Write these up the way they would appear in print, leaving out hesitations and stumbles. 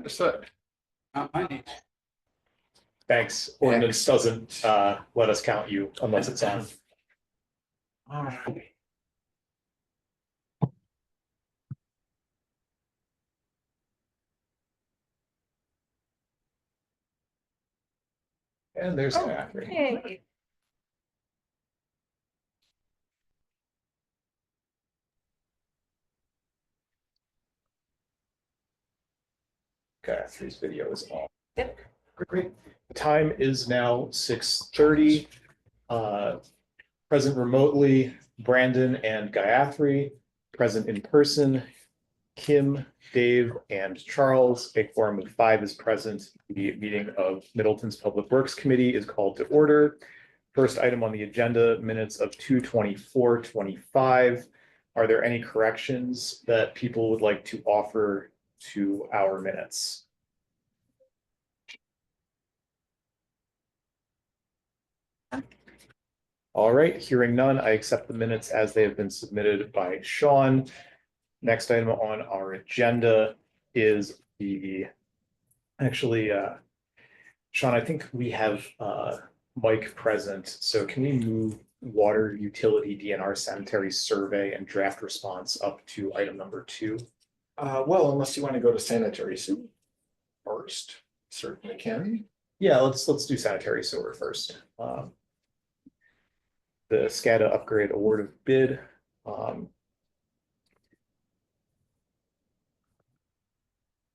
Understood. I need. Thanks. Ordinance doesn't let us count you unless it's on. All right. And there's Catherine. Hey. Catherine's video is on. Yep. Great. The time is now 6:30. Present remotely, Brandon and Gayatri. Present in person, Kim, Dave, and Charles. A quorum of 5 is present. The meeting of Middleton's Public Works Committee is called to order. First item on the agenda, minutes of 2/24/25. Are there any corrections that people would like to offer to our minutes? All right, hearing none, I accept the minutes as they have been submitted by Sean. Next item on our agenda is Sean, I think we have Mike present. So can we move water utility DNR sanitary survey and draft response up to item number 2? Well, unless you want to go to sanitary sewer first, certainly can. Yeah, let's do sanitary sewer first. The SCADA upgrade award of bid.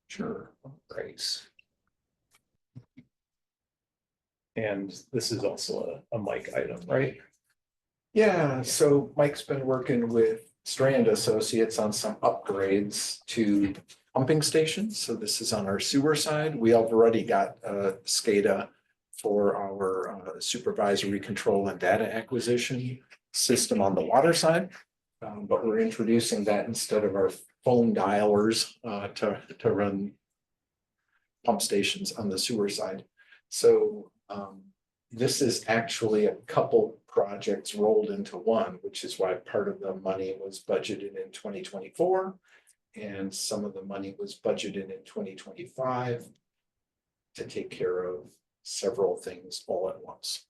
Sure, great. And this is also a Mike item, right? Yeah, so Mike's been working with Strand Associates on some upgrades to pumping stations. So this is on our sewer side. We have already got SCADA for our supervisory control and data acquisition system on the water side. But we're introducing that instead of our phone dialers to run pump stations on the sewer side. So this is actually a couple projects rolled into one, which is why part of the money was budgeted in 2024 and some of the money was budgeted in 2025 to take care of several things all at once.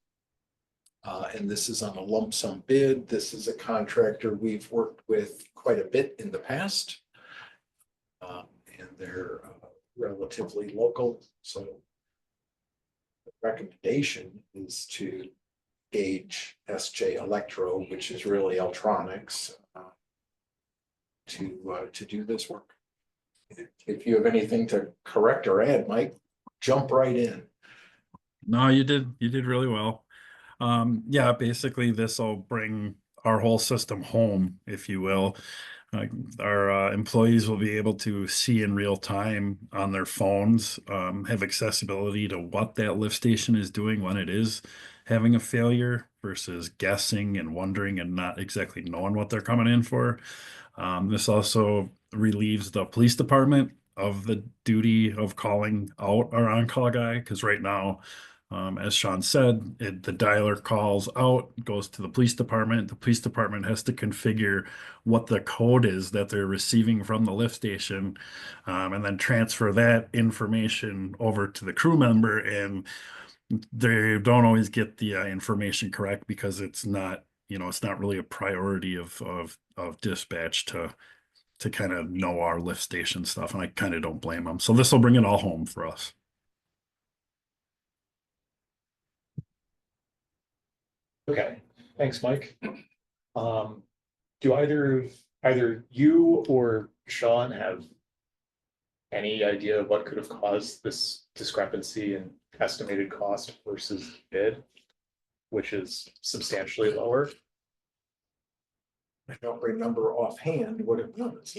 And this is on a lump sum bid. This is a contractor we've worked with quite a bit in the past. And they're relatively local. So the recommendation is to gauge SJ Electro, which is really electronics, to do this work. If you have anything to correct or add, Mike, jump right in. No, you did really well. Yeah, basically this will bring our whole system home, if you will. Our employees will be able to see in real time on their phones, have accessibility to what that lift station is doing when it is having a failure versus guessing and wondering and not exactly knowing what they're coming in for. This also relieves the police department of the duty of calling out our on-call guy, because right now, as Sean said, the dialer calls out, goes to the police department. The police department has to configure what the code is that they're receiving from the lift station, and then transfer that information over to the crew member. And they don't always get the information correct because it's not, it's not really a priority of dispatch to kind of know our lift station stuff. And I kind of don't blame them. So this will bring it all home for us. Okay, thanks, Mike. Do either you or Sean have any idea of what could have caused this discrepancy in estimated cost versus bid, which is substantially lower? I don't remember offhand what it was.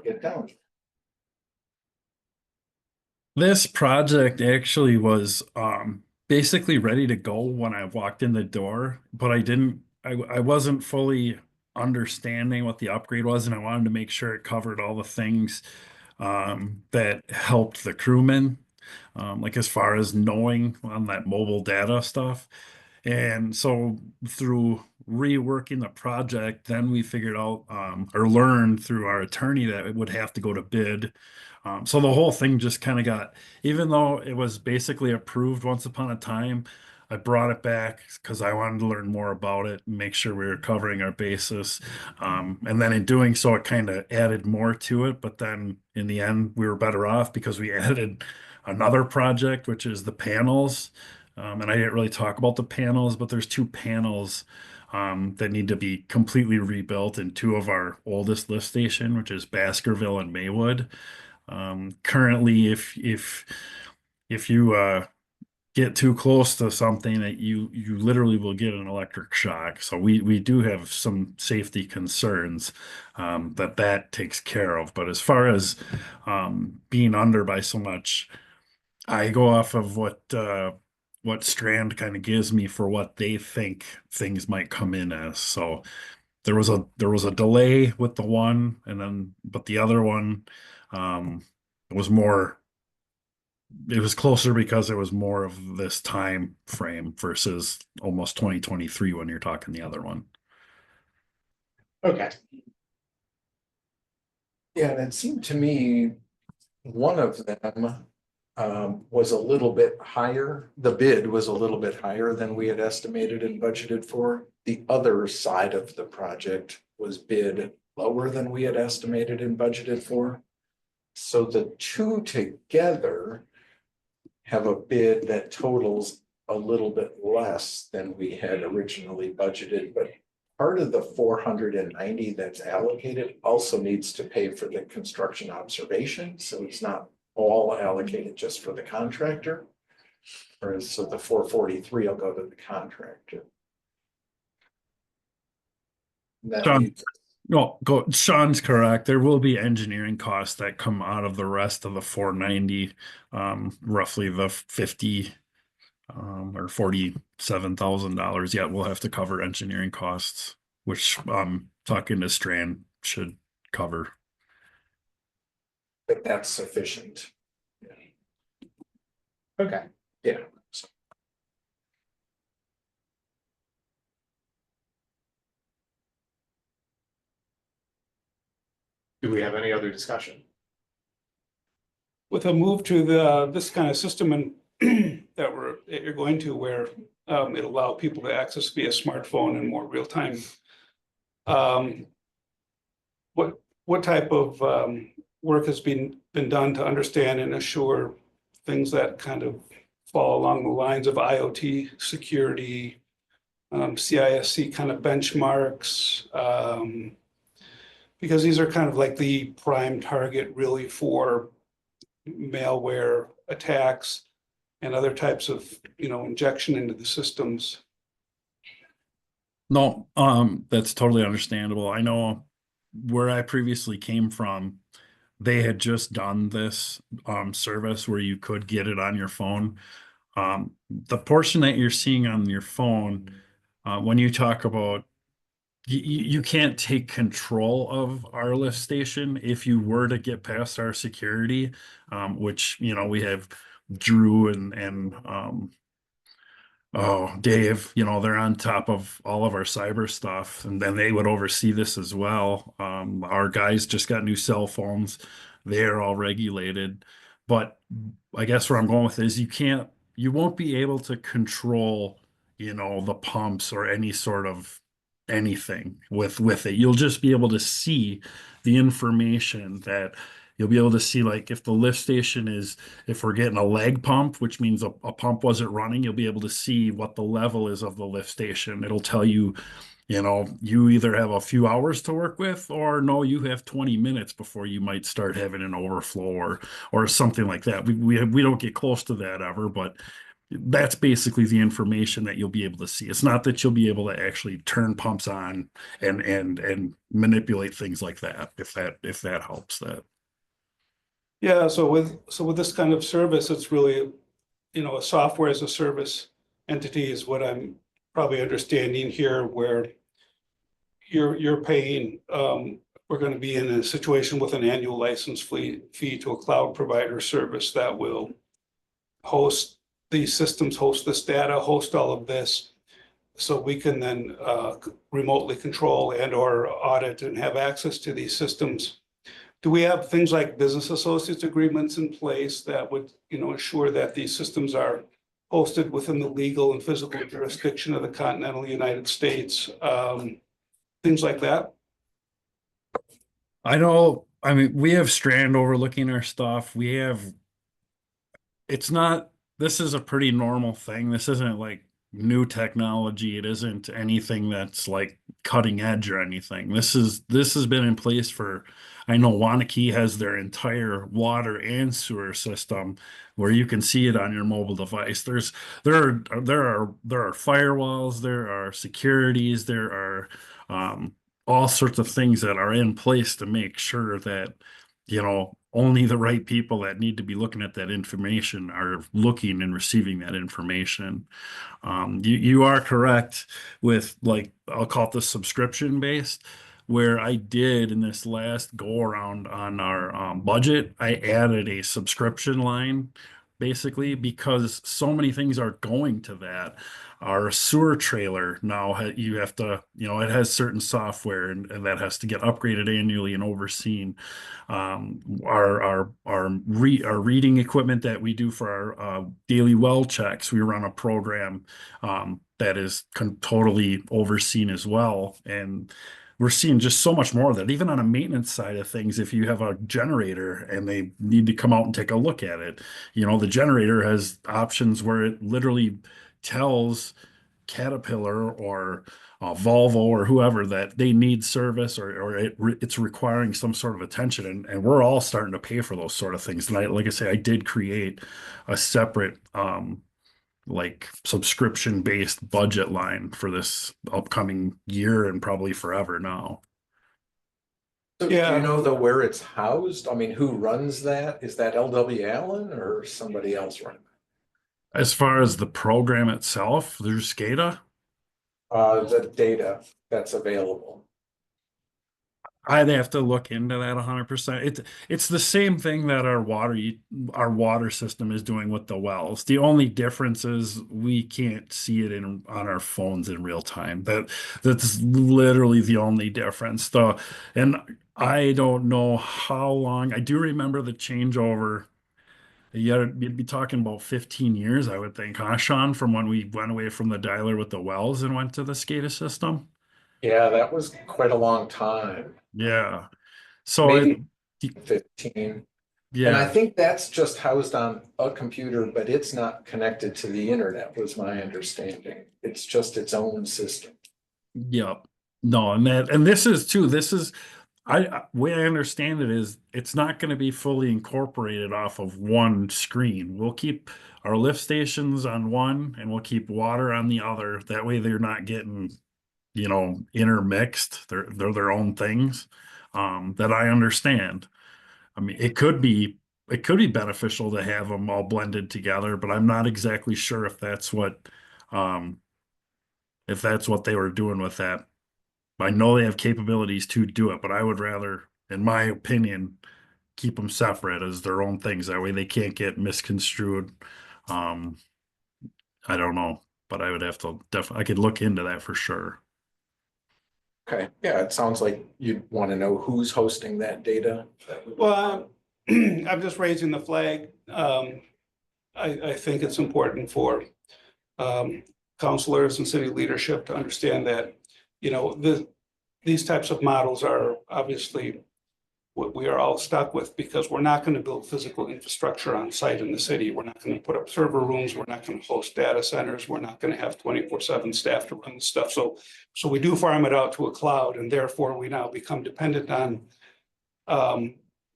Get down. This project actually was basically ready to go when I walked in the door, but I wasn't fully understanding what the upgrade was, and I wanted to make sure it covered all the things that helped the crewmen, like as far as knowing on that mobile data stuff. And so through reworking the project, then we figured out or learned through our attorney that it would have to go to bid. So the whole thing just kind of got, even though it was basically approved once upon a time, I brought it back because I wanted to learn more about it and make sure we were covering our basis. And then in doing so, it kind of added more to it. But then in the end, we were better off because we added another project, which is the panels. And I didn't really talk about the panels, but there's two panels that need to be completely rebuilt in two of our oldest lift station, which is Baskerville and Maywood. Currently, if you get too close to something that you literally will get an electric shock. So we do have some safety concerns that takes care of. But as far as being under by so much, I go off of what Strand kind of gives me for what they think things might come in as. So there was a delay with the one, and then but the other one um, was more. It was closer because it was more of this time frame versus almost 2023 when you're talking the other one. Okay. Yeah, and it seemed to me one of them was a little bit higher. The bid was a little bit higher than we had estimated and budgeted for. The other side of the project was bid lower than we had estimated and budgeted for. So the two together have a bid that totals a little bit less than we had originally budgeted, but part of the 490 that's allocated also needs to pay for the construction observation, so it's not all allocated just for the contractor. Whereas, so the 443 will go to the contractor. That Sean, leaves- no, Sean's correct. There will be engineering costs that come out of the rest of the 490, roughly the 50 or $47,000. Yet we'll have to cover engineering costs, which talking to Strand should cover. But that's sufficient. Okay. Yeah. Do we have any other discussion? With a move to this kind of system and that you're going to where it'll allow people to access via smartphone and more real time. What type of work has been done to understand and assure things that kind of fall along the lines of IoT security, CISC kind of benchmarks? Because these are kind of like the prime target really for malware attacks and other types of, injection into the systems. No, that's totally understandable. I know where I previously came from, they had just done this service where you could get it on your phone. The portion that you're seeing on your phone, when you talk about you can't take control of our lift station if you were to get past our security, which we have Drew and oh, Dave, they're on top of all of our cyber stuff, and then they would oversee this as well. Our guys just got new cell phones. They're all regulated. But I guess where I'm going with is you won't be able to control, the pumps or any sort of anything with it. You'll just be able to see the information that you'll be able to see, like if the lift station if we're getting a leg pump, which means a pump wasn't running, you'll be able to see what the level is of the lift station. It'll tell you, you either have a few hours to work with, or no, you have 20 minutes before you might start having an overflow or something like that. We don't get close to that ever, but that's basically the information that you'll be able to see. It's not that you'll be able to actually turn pumps on and manipulate things like that, if that helps that. Yeah, so with this kind of service, it's really, a software as a service entity is what I'm probably understanding here, where you're paying, we're going to be in a situation with an annual license fee to a cloud provider service that will host these systems, host this data, host all of this. so we can then remotely control and or audit and have access to these systems. Do we have things like business associates agreements in place that would, ensure that these systems are hosted within the legal and physical jurisdiction of the continental United States? Things like that? I know, I mean, we have Strand overlooking our stuff. We have, it's not, this is a pretty normal thing. This isn't like new technology. It isn't anything that's like cutting edge or anything. This has been in place for, I know Wanakee has their entire water and sewer system where you can see it on your mobile device. There are firewalls, there are securities, there are all sorts of things that are in place to make sure that, only the right people that need to be looking at that information are looking and receiving that information. You are correct with, like, I'll call it the subscription based, where I did in this last go around on our budget, I added a subscription line basically because so many things are going to that. Our sewer trailer now, you have to, it has certain software and that has to get upgraded annually and overseen. Our reading equipment that we do for our daily well checks, we run a program that is totally overseen as well. And we're seeing just so much more of that. Even on a maintenance side of things, if you have a generator and they need to come out and take a look at it, the generator has options where it literally tells Caterpillar or Volvo or whoever that they need service or it's requiring some sort of attention. And we're all starting to pay for those sort of things. And like I say, I did create a separate like subscription based budget line for this upcoming year and probably forever now. So do Yeah. you know where it's housed? I mean, who runs that? Is that LW Allen or somebody else running? As far as the program itself, there's SCADA. The data that's available. I'd have to look into that 100%. It's the same thing that our water system is doing with the wells. The only difference is we can't see it on our phones in real time. That's literally the only difference. And I don't know how long. I do remember the changeover. You'd be talking about 15 years, I would think, huh, Sean, from when we went away from the dialer with the wells and went to the SCADA system. Yeah, that was quite a long time. Yeah. So Maybe 15. And I yeah. think that's just housed on a computer, but it's not connected to the internet, was my understanding. It's just its own system. Yep. No, and this is too, way I understand it is it's not going to be fully incorporated off of one screen. We'll keep our lift stations on one and we'll keep water on the other. That way they're not getting, intermixed. They're their own things, that I understand. I mean, it could be beneficial to have them all blended together, but I'm not exactly sure um, if that's what they were doing with that. I know they have capabilities to do it, but I would rather, in my opinion, keep them separate as their own things. That way they can't get misconstrued. Um, I don't know, but I would have to I could look into that for sure. Okay, yeah, it sounds like you'd want to know who's hosting that data. Well, I'm just raising the flag. I think it's important for counselors and city leadership to understand that, these types of models are obviously what we are all stuck with because we're not going to build physical infrastructure on site in the city. We're not going to put up server rooms. We're not going to host data centers. We're not going to have 24/7 staff to run the stuff. So we do farm it out to a cloud, and therefore we now become dependent on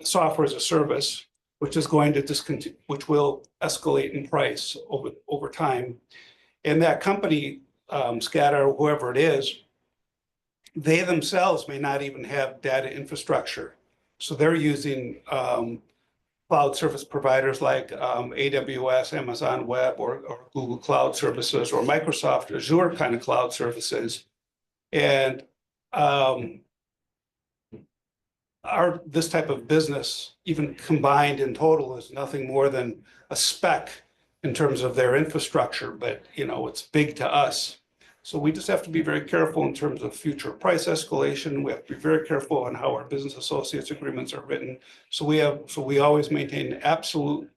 software as a service, which is going to which will escalate in price over time. And that company, SCADA or whoever it is, they themselves may not even have data infrastructure. So they're using cloud service providers like AWS, Amazon Web, or Google Cloud Services, or Microsoft Azure kind of cloud services. And this type of business, even combined in total, is nothing more than a speck in terms of their infrastructure, but it's big to us. So we just have to be very careful in terms of future price escalation. We have to be very careful on how our business associates agreements are written. So we always maintain absolute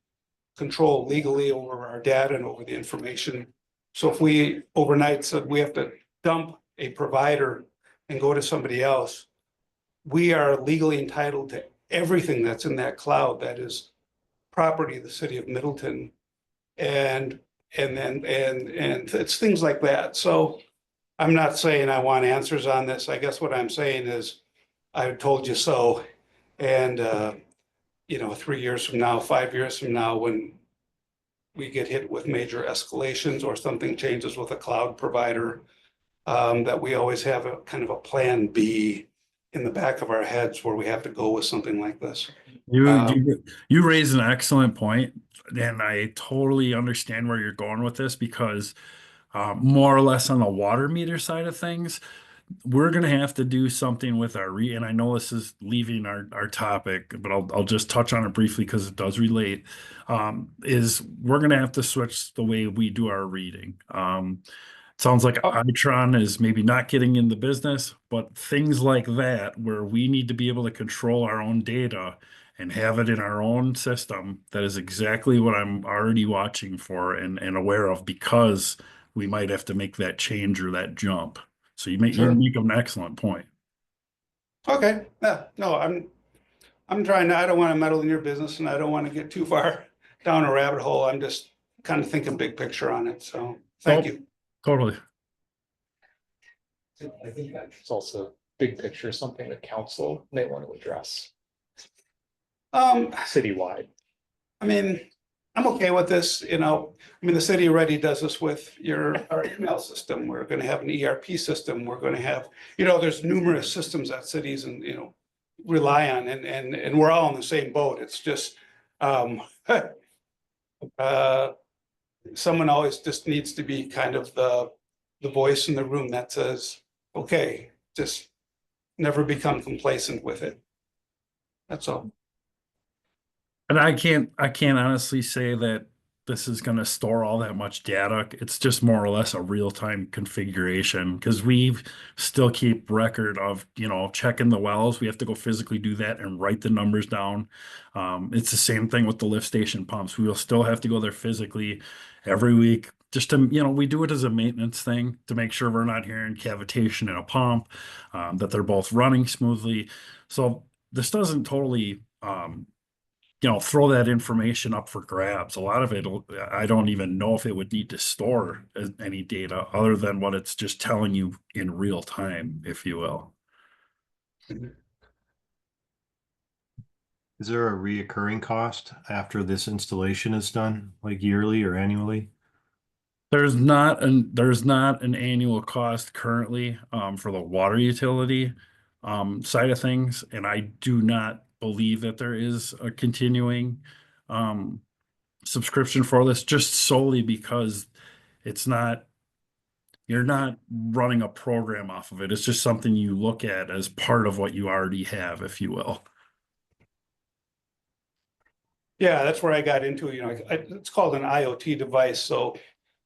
control legally over our data and over the information. So if we overnight said we have to dump a provider and go to somebody else, we are legally entitled to everything that's in that cloud that is property of the city of Middleton. And it's things like that. So I'm not saying I want answers on this. I guess what I'm saying is I told you so. And 3 years from now, 5 years from now, when we get hit with major escalations or something changes with a cloud provider, that we always have a kind of a plan B in the back of our heads where we have to go with something like this. You raise an excellent point, and I totally understand where you're going with this because more or less on the water meter side of things, we're going to have to do something with and I know this is leaving our topic, but I'll just touch on it briefly because it does relate, is we're going to have to switch the way we do our reading. Sounds like Itron is maybe not getting in the business, but things like that where we need to be able to control our own data and have it in our own system, that is exactly what I'm already watching for and aware of because we might have to make that change or that jump. So you make an excellent point. Okay, yeah, no, I'm trying to, I don't want to meddle in your business and I don't want to get too far down a rabbit hole. I'm just kind of thinking big picture on it. So thank you. Totally. I think that's also big picture, something that council may want to address citywide. I mean, I'm okay with this, the city already does this with our email system. We're gonna have an ERP system. We're gonna have, there's numerous systems that cities and, rely on and we're all in the same boat. It's just, someone always just needs to be kind of the voice in the room that says, okay, just never become complacent with it. That's all. And I can't honestly say that this is going to store all that much data. It's just more or less a real-time configuration because we still keep record of, checking the wells. We have to go physically do that and write the numbers down. It's the same thing with the lift station pumps. We will still have to go there physically every week just to, we do it as a maintenance thing to make sure we're not hearing cavitation in a pump, that they're both running smoothly. So this doesn't totally, throw that information up for grabs. A lot of it, I don't even know if it would need to store any data other than what it's just telling you in real time, if you will. Is there a reoccurring cost after this installation is done, like yearly or annually? There's not an annual cost currently for the water utility side of things, and I do not believe that there is a continuing subscription for this, just solely because you're not running a program off of it. It's just something you look at as part of what you already have, if you will. Yeah, that's where I got into, it's called an IoT device. So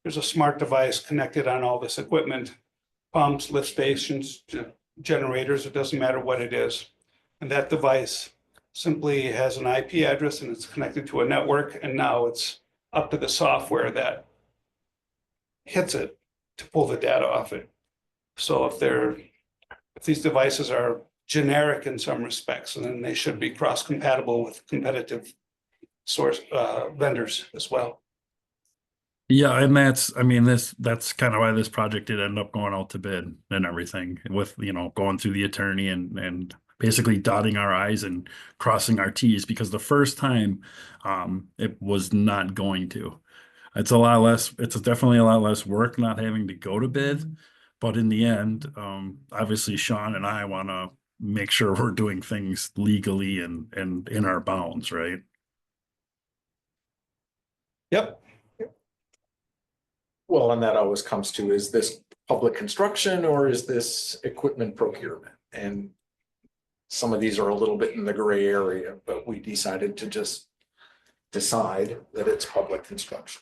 there's a smart device connected on all this equipment, pumps, lift stations, generators, it doesn't matter what it is. And that device simply has an IP address and it's connected to a network. And now it's up to the software that hits it to pull the data off it. So if these devices are generic in some respects, then they should be cross-compatible with competitive source vendors as well. Yeah, and that's kind of why this project did end up going out to bid and everything with, going through the attorney and basically dotting our I's and crossing our T's because the first time it was not going to. It's definitely a lot less work not having to go to bid, but in the end, obviously Sean and I want to make sure we're doing things legally and in our bounds, right? Yep. Well, and that always comes to, is this public construction or is this equipment procurement? And some of these are a little bit in the gray area, but we decided to just decide that it's public construction.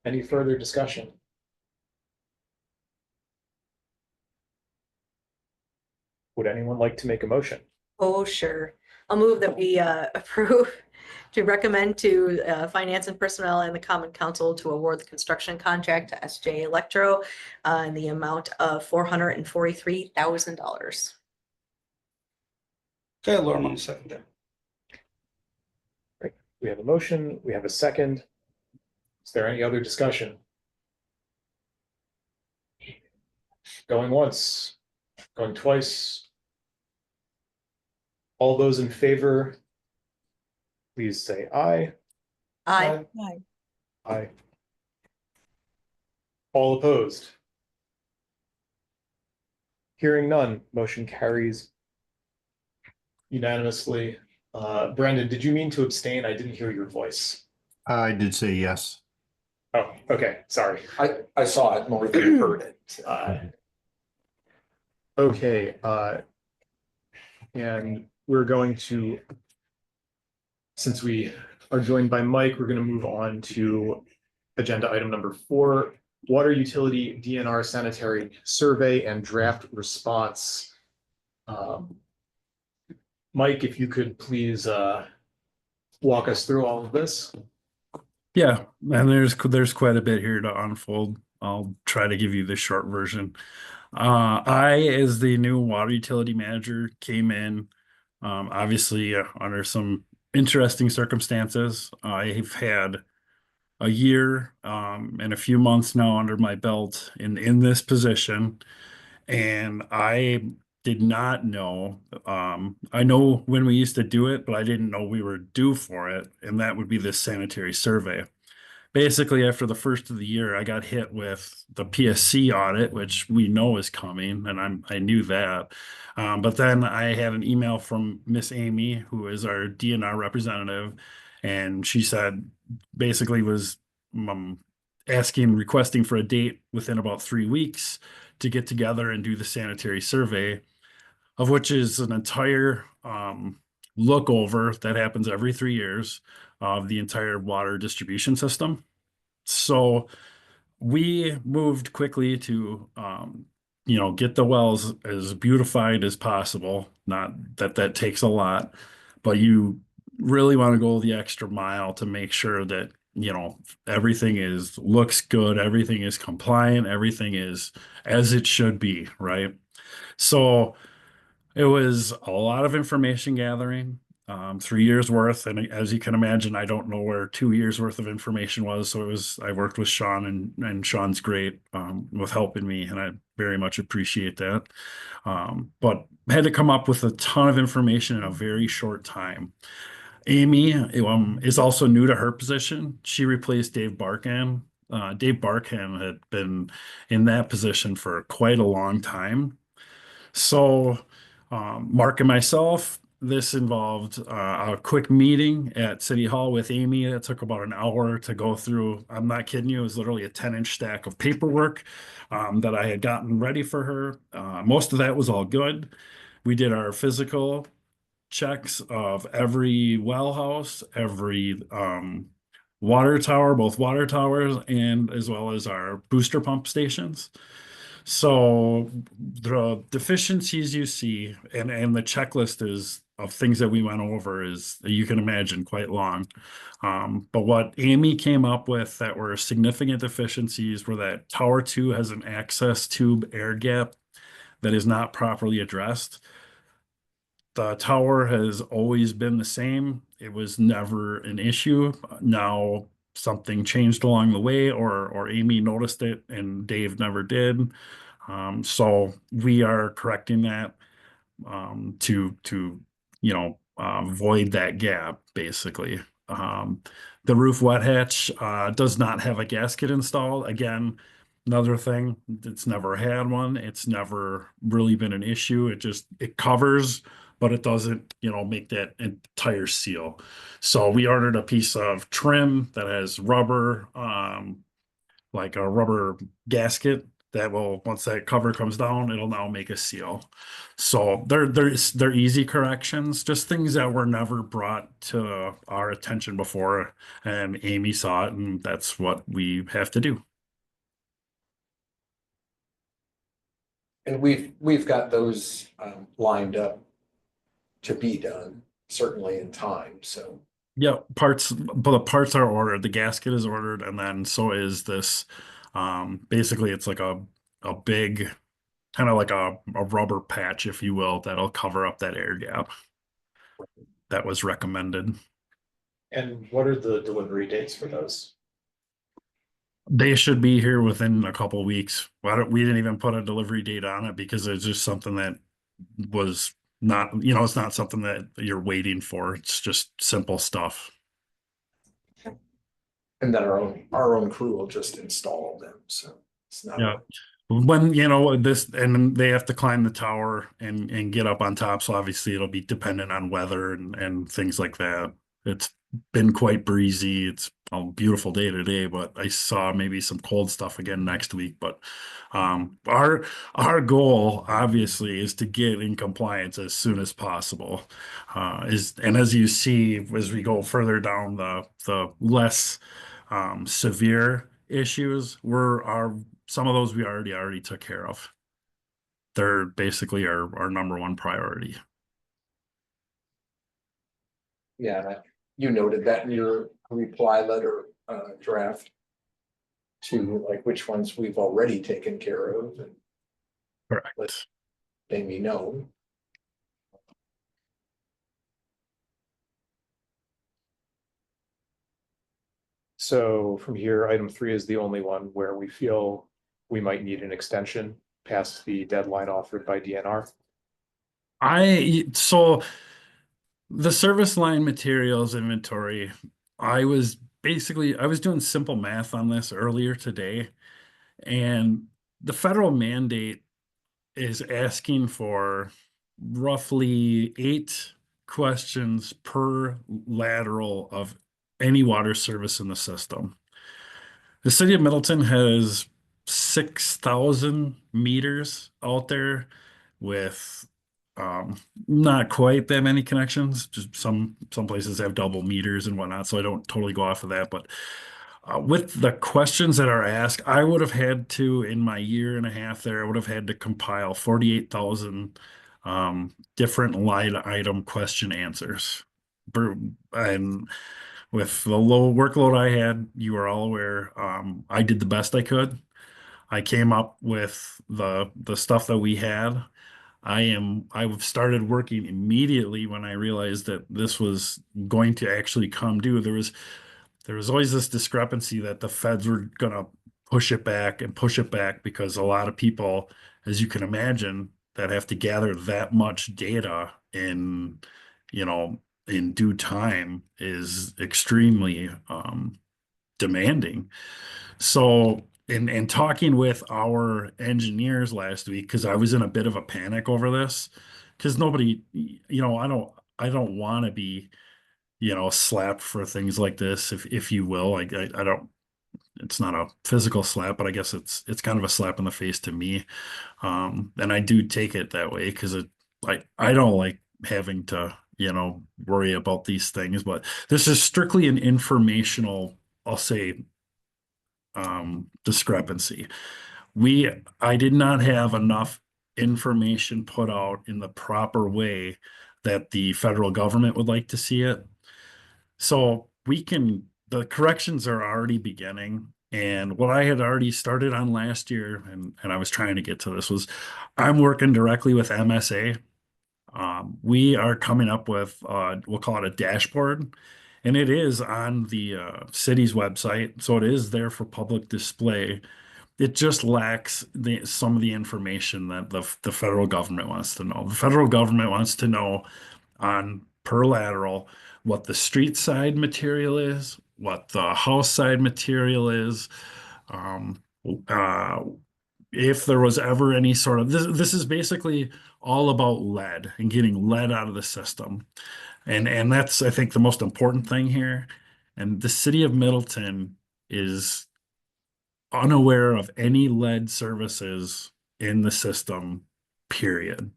Any further discussion? Would anyone like to make a motion? Oh, sure. I'll move that we approve to recommend to Finance and Personnel and the Common Council to award the construction contract to SJ Electro in the amount of $443,000. Okay, Lorman will second that. We have a motion, we have a second. Is there any other discussion? Going once, going twice. All those in favor, please say aye. Aye. Aye. All opposed? Hearing none, motion carries unanimously. Brendan, did you mean to abstain? I didn't hear your voice. I did say yes. Oh, okay, sorry. I saw it more than heard it. Okay, and we're going to, since we are joined by Mike, we're going to move on to agenda item number 4, water utility DNR sanitary survey and draft response. Mike, if you could please walk us through all of this. Yeah, and there's quite a bit here to unfold. I'll try to give you the short version. I, as the new water utility manager, came in obviously under some interesting circumstances. I've had a year and a few months now under my belt in this position, and I did not know. I know when we used to do it, but I didn't know we were due for it, and that would be this sanitary survey. Basically, after the first of the year, I got hit with the PSC audit, which we know is coming, and I knew that. But then I had an email from Miss Amy, who is our DNR representative, and she said basically was requesting for a date within about 3 weeks to get together and do the sanitary survey, of which is an entire look over that happens every 3 years of the entire water distribution system. So we moved quickly to, get the wells as beautified as possible. Not that that takes a lot, but you really want to go the extra mile to make sure that, everything looks good, everything is compliant, everything is as it should be, right? So it was a lot of information gathering, 3 years worth. And as you can imagine, I don't know where 2 years worth of information was. So I worked with Sean, and Sean's great with helping me, and I very much appreciate that. But had to come up with a ton of information in a very short time. Amy is also new to her position. She replaced Dave Barkan. Dave Barkan had been in that position for quite a long time. So, Mark and myself, this involved a quick meeting at City Hall with Amy. It took about an hour to go through. I'm not kidding you. It was literally a 10-inch stack of paperwork that I had gotten ready for her. Most of that was all good. We did our physical checks of every well house, every water tower, both water towers, and as well as our booster pump stations. So the deficiencies you see, and the checklist is of things that we went over, is, you can imagine, quite long. But what Amy came up with that were significant deficiencies were that Tower 2 has an access tube air gap that is not properly addressed. The tower has always been the same. It was never an issue. Now something changed along the way, or Amy noticed it and Dave never did. So we are correcting that to void that gap, basically. The roof wet hatch does not have a gasket installed. Again, another thing, it's never had one. It's never really been an issue. It covers, but it doesn't, make that entire seal. So we ordered a piece of trim that has rubber, like a rubber gasket that will, once that cover comes down, it'll now make a seal. So they're easy corrections, just things that were never brought to our attention before. And Amy saw it, and that's what we have to do. And we've got those lined up to be done, certainly in time, so. Yeah, but the parts are ordered. The gasket is ordered, and then so is this. Basically, it's like a big, kind of like a rubber patch, if you will, that'll cover up that air gap that was recommended. And what are the delivery dates for those? They should be here within a couple weeks. We didn't even put a delivery date on it because it's just something that was not, it's not something that you're waiting for. It's just simple stuff. And then our own crew will just install them, so it's not. Yeah. When, this, and then they have to climb the tower and get up on top. So obviously it'll be dependent on weather and things like that. It's been quite breezy. It's a beautiful day today, but I saw maybe some cold stuff again next week. But our goal obviously is to get in compliance as soon as possible. And as you see, as we go further down the less severe issues, some of those we already took care of. They're basically our number one priority. Yeah, you noted that in your reply letter draft to like which ones we've already taken care of and Correct. Amy know. So from here, item 3 is the only one where we feel we might need an extension past the deadline offered by DNR. So the service line materials inventory, I was doing simple math on this earlier today, and the federal mandate is asking for roughly 8 questions per lateral of any water service in the system. The city of Middleton has 6,000 meters out there with not quite that many connections. Just some places have double meters and whatnot, so I don't totally go off of that. But with the questions that are asked, I would have had to, in my year and a half there, I would have had to compile 48,000 different line item question answers. And with the low workload I had, you are all aware, I did the best I could. I came up with the stuff that we had. I've started working immediately when I realized that this was going to actually come due. There was always this discrepancy that the feds were gonna push it back and push it back because a lot of people, as you can imagine, that have to gather that much data in due time is extremely demanding. So in talking with our engineers last week, because I was in a bit of a panic over this, because nobody, I don't want to be, slapped for things like this, if you will. Like I don't, it's not a physical slap, but I guess it's kind of a slap in the face to me. And I do take it that way because I don't like having to, worry about these things, but this is strictly an informational, I'll say, discrepancy. I did not have enough information put out in the proper way that the federal government would like to see it. So the corrections are already beginning. And what I had already started on last year, and I was trying to get to this, was I'm working directly with MSA. We are coming up with, we'll call it a dashboard, and it is on the city's website. So it is there for public display. It just lacks some of the information that the federal government wants to know. The federal government wants to know on per lateral what the street side material is, what the house side material is, um, uh, if there was ever any sort of this is basically all about lead and getting lead out of the system. And that's, I think, the most important thing here. And the city of Middleton is unaware of any lead services in the system, period.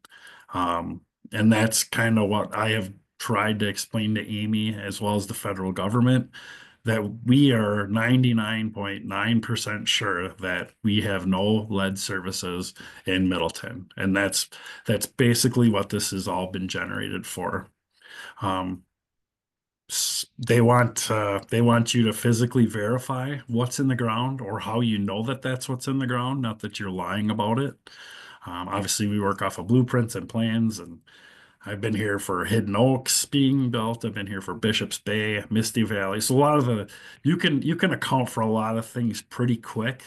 And that's kind of what I have tried to explain to Amy as well as the federal government, that we are 99.9% sure that we have no lead services in Middleton. And that's basically what this has all been generated for. Um, they want you to physically verify what's in the ground or how you know that that's what's in the ground, not that you're lying about it. Obviously, we work off of blueprints and plans, and I've been here for Hidden Oaks being built. I've been here for Bishop's Bay, Misty Valley. So a lot of the you can account for a lot of things pretty quick.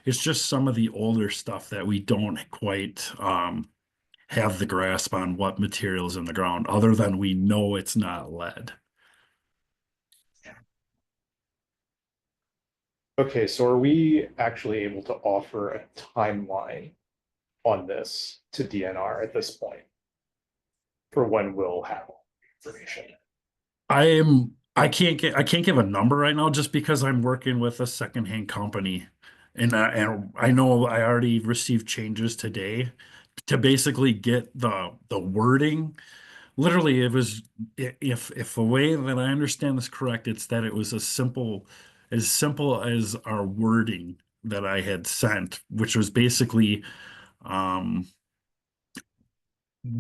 It's just some of the older stuff that we don't quite have the grasp on what materials in the ground, other than we know it's not lead. Okay, so are we actually able to offer a timeline on this to DNR at this point? For when we'll have all the information? I can't give a number right now just because I'm working with a secondhand company. And I know I already received changes today to basically get the wording. Literally, it was if the way that I understand this correct, it's that it was as simple as our wording that I had sent, which was basically um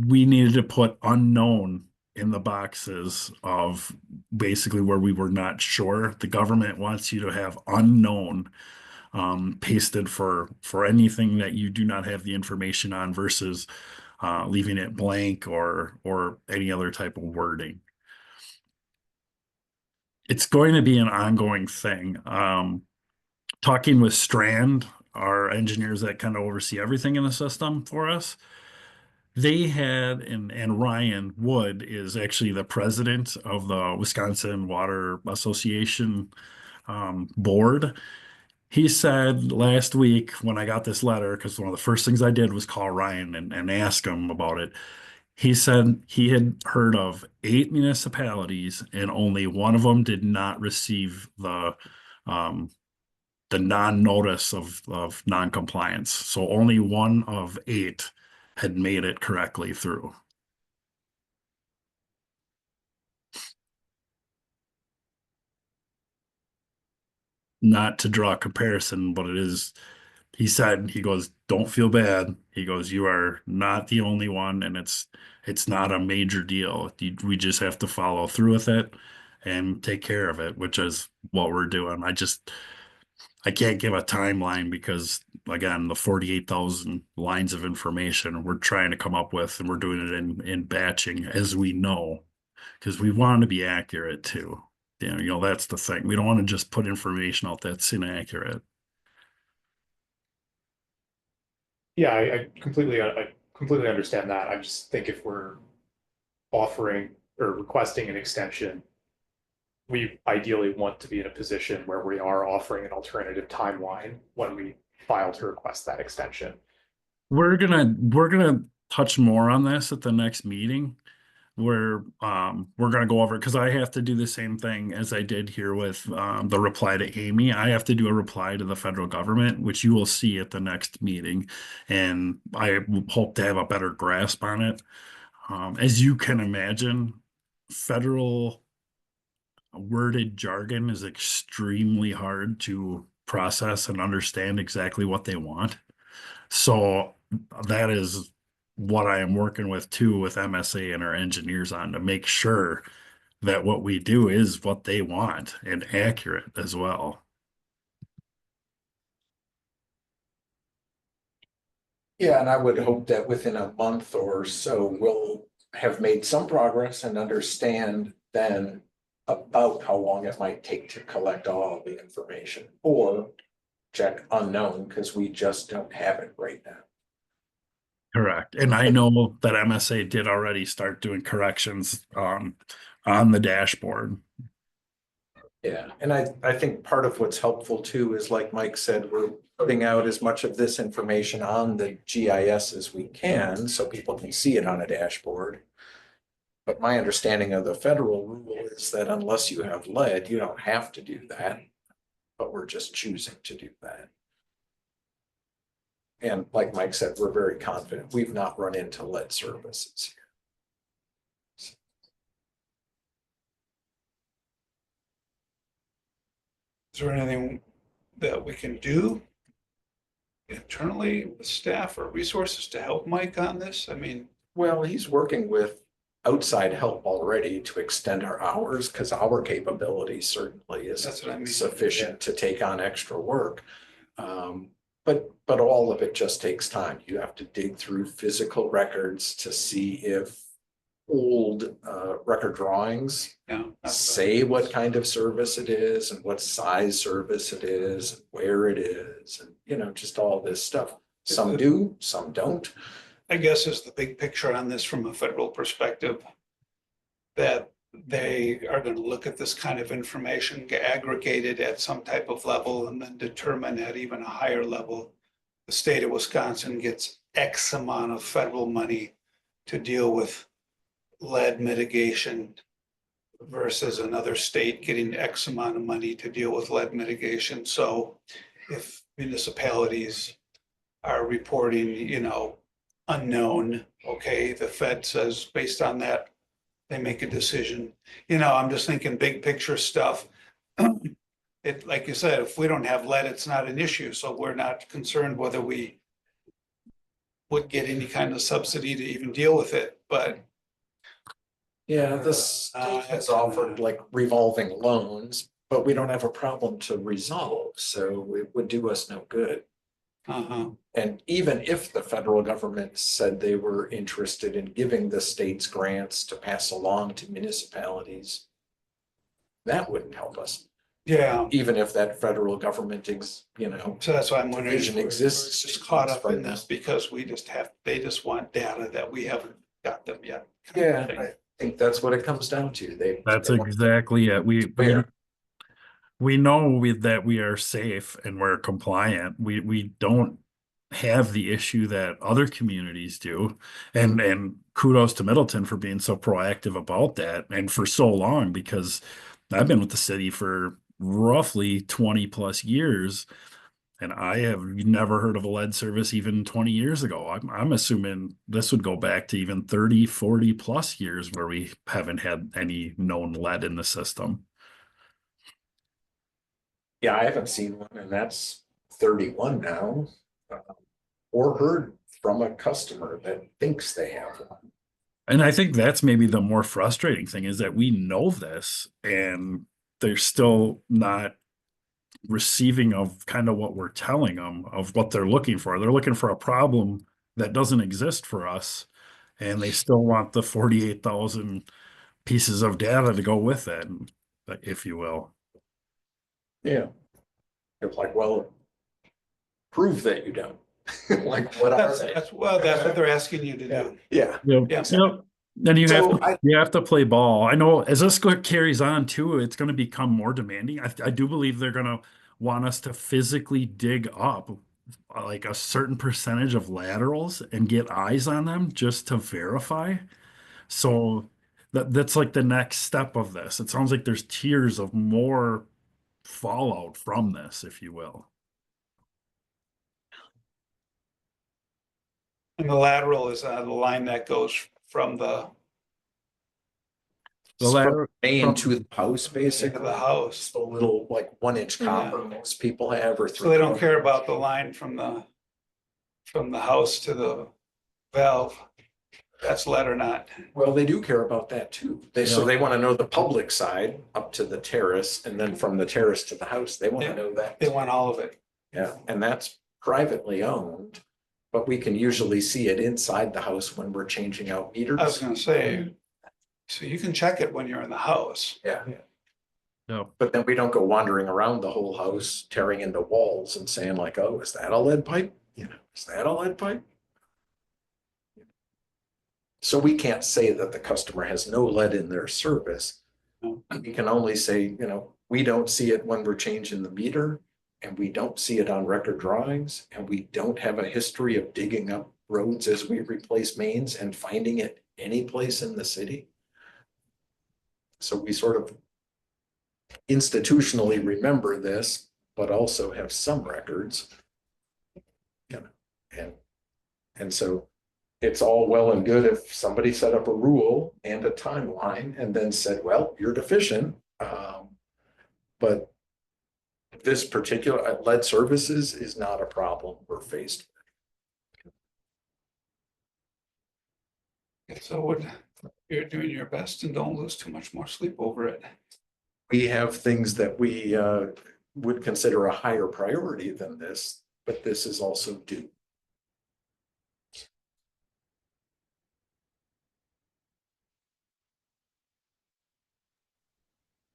we needed to put unknown in the boxes of basically where we were not sure. The government wants you to have unknown pasted for anything that you do not have the information on versus leaving it blank or any other type of wording. It's going to be an ongoing thing. Talking with Strand, our engineers that kind of oversee everything in the system for us, they had, and Ryan Wood is actually the president of the Wisconsin Water Association board. He said last week when I got this letter, because one of the first things I did was call Ryan and ask him about it. He said he had heard of 8 municipalities and only one of them did not receive um, the non-notice of non-compliance. So only one of 8 had made it correctly through. Not to draw a comparison, but it is, he said, he goes, don't feel bad. He goes, you are not the only one, and it's not a major deal. We just have to follow through with it and take care of it, which is what we're doing. I can't give a timeline because again, the 48,000 lines of information we're trying to come up with, and we're doing it in batching as we know, because we want to be accurate too. That's the thing. We don't want to just put information out that's inaccurate. Yeah, I completely understand that. I just think if we're offering or requesting an extension, we ideally want to be in a position where we are offering an alternative timeline when we file to request that extension. We're gonna touch more on this at the next meeting where we're gonna go over, because I have to do the same thing as I did here with the reply to Amy. I have to do a reply to the federal government, which you will see at the next meeting, and I hope to have a better grasp on it. As you can imagine, federal worded jargon is extremely hard to process and understand exactly what they want. So that is what I am working with too with MSA and our engineers on, to make sure that what we do is what they want and accurate as well. Yeah, and I would hope that within a month or so, we'll have made some progress and understand then about how long it might take to collect all the information, or check unknown, because we just don't have it right now. Correct. And I know that MSA did already start doing corrections on the dashboard. Yeah, and I think part of what's helpful too is, like Mike said, we're putting out as much of this information on the GIS as we can so people can see it on a dashboard. But my understanding of the federal rule is that unless you have lead, you don't have to do that. But we're just choosing to do that. And like Mike said, we're very confident. We've not run into lead services here. Is there anything that we can do internally with staff or resources to help Mike on this? I mean, Well, he's working with outside help already to extend our hours because our capability certainly That's isn't what I mean. sufficient to take on extra work. But all of it just takes time. You have to dig through physical records to see if old record drawings yeah. say what kind of service it is and what size service it is, and where it is, and just all this stuff. Some do, some don't. I guess is the big picture on this from a federal perspective. That they are going to look at this kind of information, aggregate it at some type of level, and then determine at even a higher level. The state of Wisconsin gets X amount of federal money to deal with lead mitigation versus another state getting X amount of money to deal with lead mitigation. So if municipalities are reporting, unknown, okay, the Fed says based on that, they make a decision. I'm just thinking big picture stuff. It, like you said, if we don't have lead, it's not an issue, so we're not concerned whether we would get any kind of subsidy to even deal with it, but Yeah, this has offered like revolving loans, but we don't have a problem to resolve, so it would do us no good. And even if the federal government said they were interested in giving the states grants to pass along to municipalities, that wouldn't help us. yeah, Even if that federal government, so that's why I'm wondering. Division if we're exists Just caught up right in now. this because they just want data that we haven't got them yet. Yeah, I think that's what it comes down to. That's they want exactly it. fair. We know that we are safe and we're compliant. We don't have the issue that other communities do. And kudos to Middleton for being so proactive about that and for so long, because I've been with the city for roughly 20 plus years. And I have never heard of a lead service even 20 years ago. I'm assuming this would go back to even 30, 40 plus years where we haven't had any known lead in the system. Yeah, I haven't seen one, and that's 31 now. Or heard from a customer that thinks they have one. And I think that's maybe the more frustrating thing is that we know this and they're still not receiving of kind of what we're telling them of what they're looking for. They're looking for a problem that doesn't exist for us. And they still want the 48,000 pieces of data to go with it, if you will. Yeah. It's like, well, prove that you don't. Like, what are they? That's what they're asking you to do. Yeah. Yep. Yeah. Yep. Then you So have to play ball. I know as this carries on too, it's going to become more demanding. I do believe they're going to want us to physically dig up like a certain percentage of laterals and get eyes on them just to verify. So that's like the next step of this. It sounds like there's tiers of more fallout from this, if you will. And the lateral is the line that goes from the lateral main to the house, into basically. the house. It's the little like 1-inch copper most people have, or So they don't care about the line from the house to the valve. That's lead or not. Well, they do care about that too. So they want to know the public side up to the terrace, and then from the terrace to the house, they want to know that. They want all of it. Yeah, and that's privately owned, but we can usually see it inside the house when we're changing out meters. I was gonna say, so you can check it when you're in the house. Yeah, No. but then we don't go wandering around the whole house, tearing into walls and saying like, oh, is that a lead pipe? Is that a lead pipe? So we can't say that the customer has no lead in their service. No. We can only say, we don't see it when we're changing the meter, and we don't see it on record drawings, and we don't have a history of digging up roads as we replace mains and finding it any place in the city. So we sort of institutionally remember this, but also have some records. And so it's all well and good if somebody set up a rule and a timeline and then said, well, you're deficient. But this particular lead services is not a problem we're faced with. So you're doing your best and don't lose too much more sleep over it. We have things that we would consider a higher priority than this, but this is also due.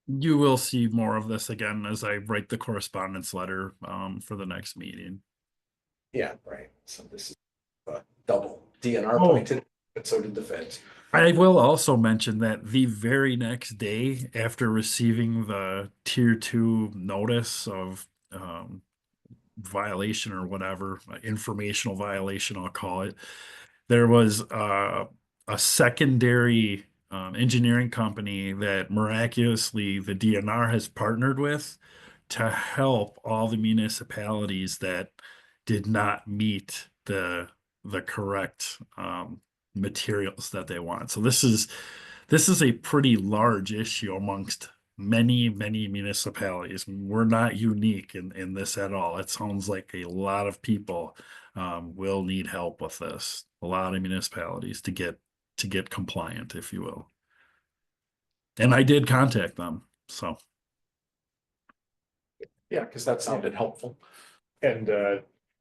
You will see more of this again as I write the correspondence letter for the next meeting. Yeah, right. So this is double DNR Oh. pointed, but so did the feds. I will also mention that the very next day after receiving the tier 2 notice of violation or whatever, informational violation, I'll call it, there was a secondary engineering company that miraculously the DNR has partnered with to help all the municipalities that did not meet the correct materials that they want. So this is a pretty large issue amongst many municipalities. We're not unique in this at all. It sounds like a lot of people will need help with this. A lot of municipalities to get compliant, if you will. And I did contact them. So Yeah, because that sounded helpful. And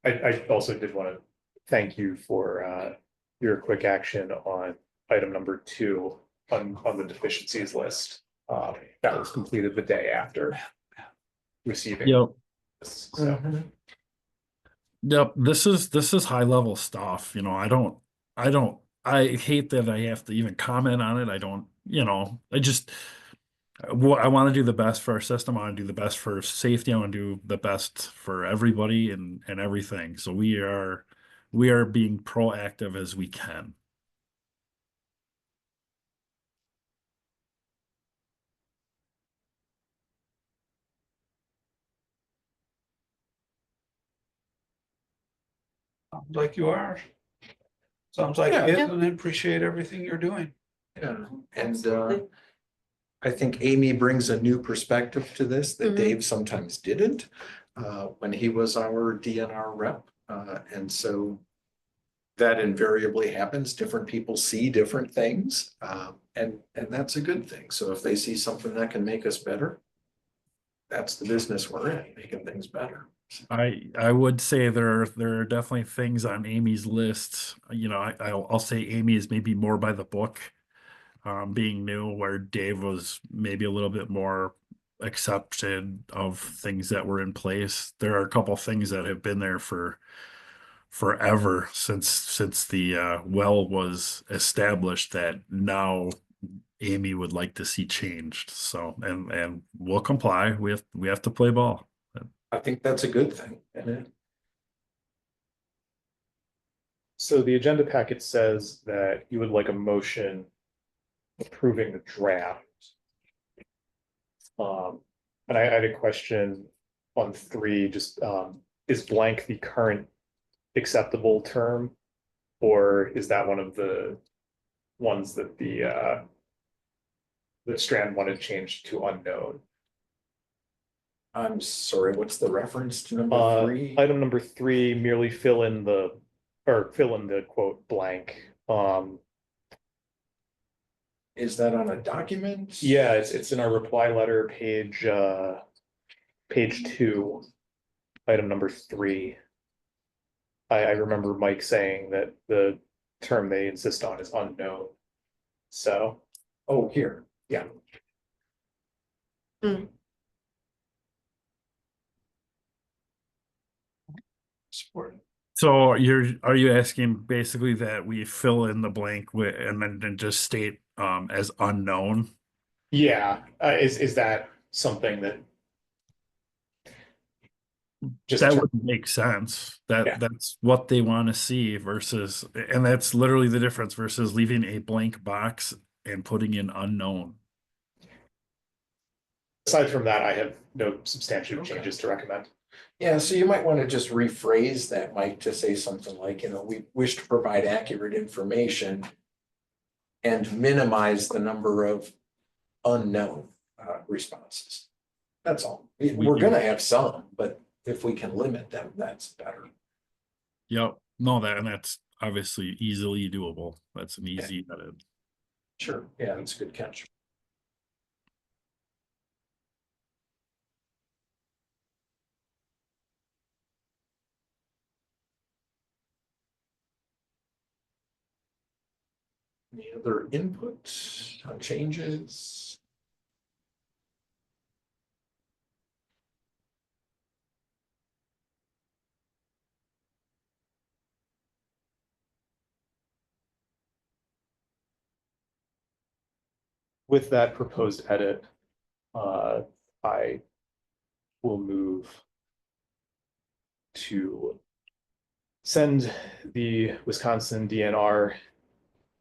I also did want to thank you for your quick action on item number 2 on the deficiencies list. That was completed the day after receiving yep. this. So, Yep, this is high level stuff. You know, I hate that I have to even comment on it. I don't, I want to do the best for our system. I want to do the best for safety. I want to do the best for everybody and everything. So we are being proactive as we can. Sounds like you are. Sounds like Yeah. it, and I appreciate everything you're doing. Yeah, and Absolutely. I think Amy brings a new perspective to this that Mhm. Dave sometimes didn't when he was our DNR rep. And so that invariably happens. Different people see different things, and that's a good thing. So if they see something that can make us better, that's the business we're in, making things better. I would say there are definitely things on Amy's list. You know, I'll say Amy is maybe more by the book, being new, where Dave was maybe a little bit more accepted of things that were in place. There are a couple things that have been there for forever since the well was established that now Amy would like to see changed. So and we'll comply. We have to play ball. I think that's a good thing. so the agenda packet says that you would like a motion approving the draft. And I had a question on 3, just is blank the current acceptable term? Or is that one of the ones that the Strand wanted changed to unknown? I'm sorry, what's the reference to number 3? Item number 3, merely fill in the quote blank. Is that on a document? Yeah, it's in our reply letter, page 2, item number 3. I remember Mike saying that the term they insist on is unknown. So, Oh, here, yeah. Support. So are you asking basically that we fill in the blank with and then just state as unknown? yeah, is that something that just That would make sense. Yeah. That's what they want to see versus, and that's literally the difference versus leaving a blank box and putting in unknown. aside from that, I have no substantial changes to recommend. Yeah, so you might want to just rephrase that, Mike, to say something like, we wish to provide accurate information and minimize the number of unknown responses. That's all. We're gonna have some, but if we can limit them, that's better. Yep, no, and that's obviously easily doable. That's an easy edit. Sure, yeah, that's a good catch. Any other input on changes? With that proposed edit, I will move to send the Wisconsin DNR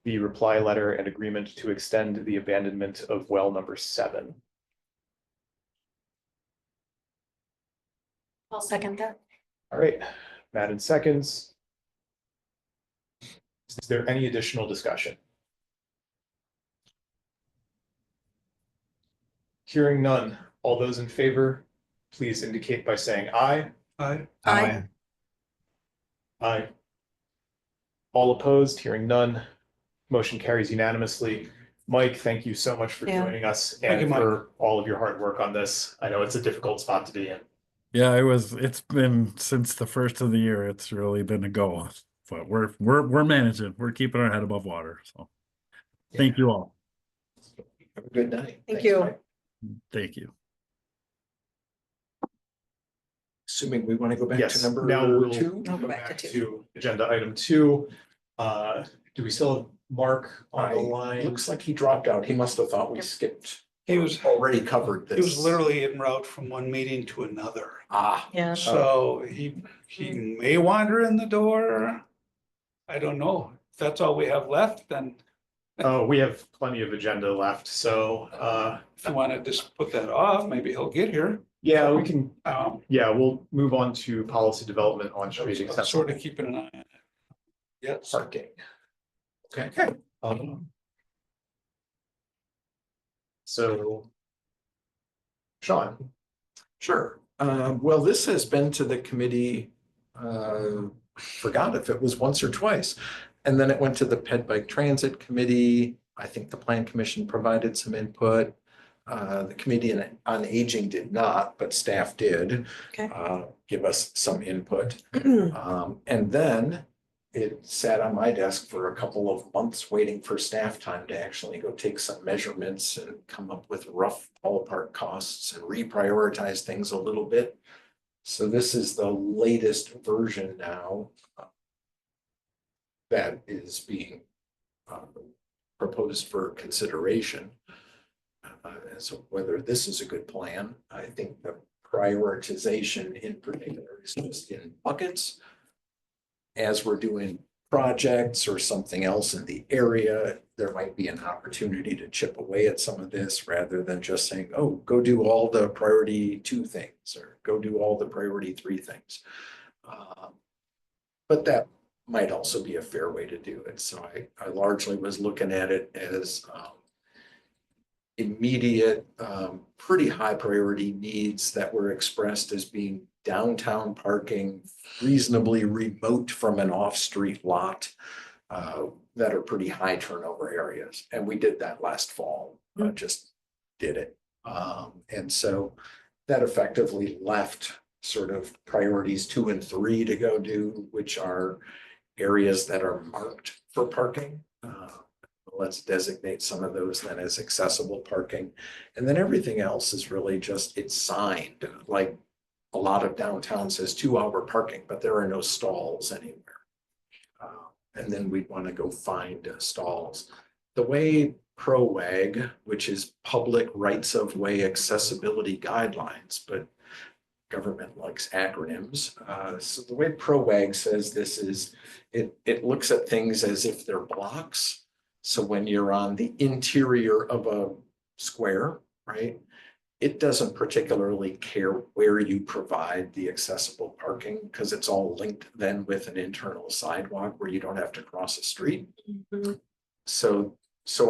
the reply letter and agreement to extend the abandonment of well number 7. I'll second that. All right, Madden seconds. Is there any additional discussion? Hearing none, all those in favor, please indicate by saying aye. Aye. Aye. Aye. All opposed, hearing none, motion carries unanimously. Mike, thank you so much for Yeah. joining us Thank you, and Mike. for all of your hard work on this. I know it's a difficult spot to be in. Yeah, it's been since the first of the year, it's really been a go. But we're managing, we're keeping our head above water. So thank you all. Have a good night. Thank Thanks, you. Mike. Thank you. Assuming we want to go back Yes, to number now we'll 2. I'll go back to 2. agenda item 2. Do we still have Mark on the line? Looks like he dropped out. He must have thought we skipped. He was, Already covered this. he was literally en route from one meeting to another. Ah, Yeah. So he may wander in the door. I don't know. If that's all we have left, then Oh, we have plenty of agenda left, so if you want to just put that off, maybe he'll get here. yeah, we can, Yeah, we'll move on to policy development on street sort accessibility of keeping an eye on it. Yes. parking. Okay. So Sean, Sure. Well, this has been to the committee, forgot if it was once or twice. And then it went to the Ped Bike Transit Committee. I think the Plan Commission provided some input. The Committee on Aging did not, but staff did. Okay. Give us some input. And then it sat on my desk for a couple of months waiting for staff time to actually go take some measurements and come up with rough ballpark costs and reprioritize things a little bit. So this is the latest version now that is being proposed for consideration. So whether this is a good plan, I think the prioritization in particular is just in buckets. As we're doing projects or something else in the area, there might be an opportunity to chip away at some of this rather than just saying, oh, go do all the priority 2 things or go do all the priority 3 things. But that might also be a fair way to do it. So I largely was looking at it as immediate, pretty high priority needs that were expressed as being downtown parking, reasonably remote from an off-street lot, that are pretty high turnover areas. And we did that last fall, just did it. And so that effectively left sort of priorities 2 and 3 to go do, which are areas that are marked for parking. Let's designate some of those then as accessible parking. And then everything else is really just, it's signed, like a lot of downtown says 2-hour parking, but there are no stalls anywhere. And then we'd want to go find stalls. The way ProWag, which is Public Rights of Way Accessibility Guidelines, but government likes acronyms. So the way ProWag says this is, it looks at things as if they're blocks. So when you're on the interior of a square, right, it doesn't particularly care where you provide the accessible parking because it's all linked then with an internal sidewalk where you don't have to cross a street. Mhm. So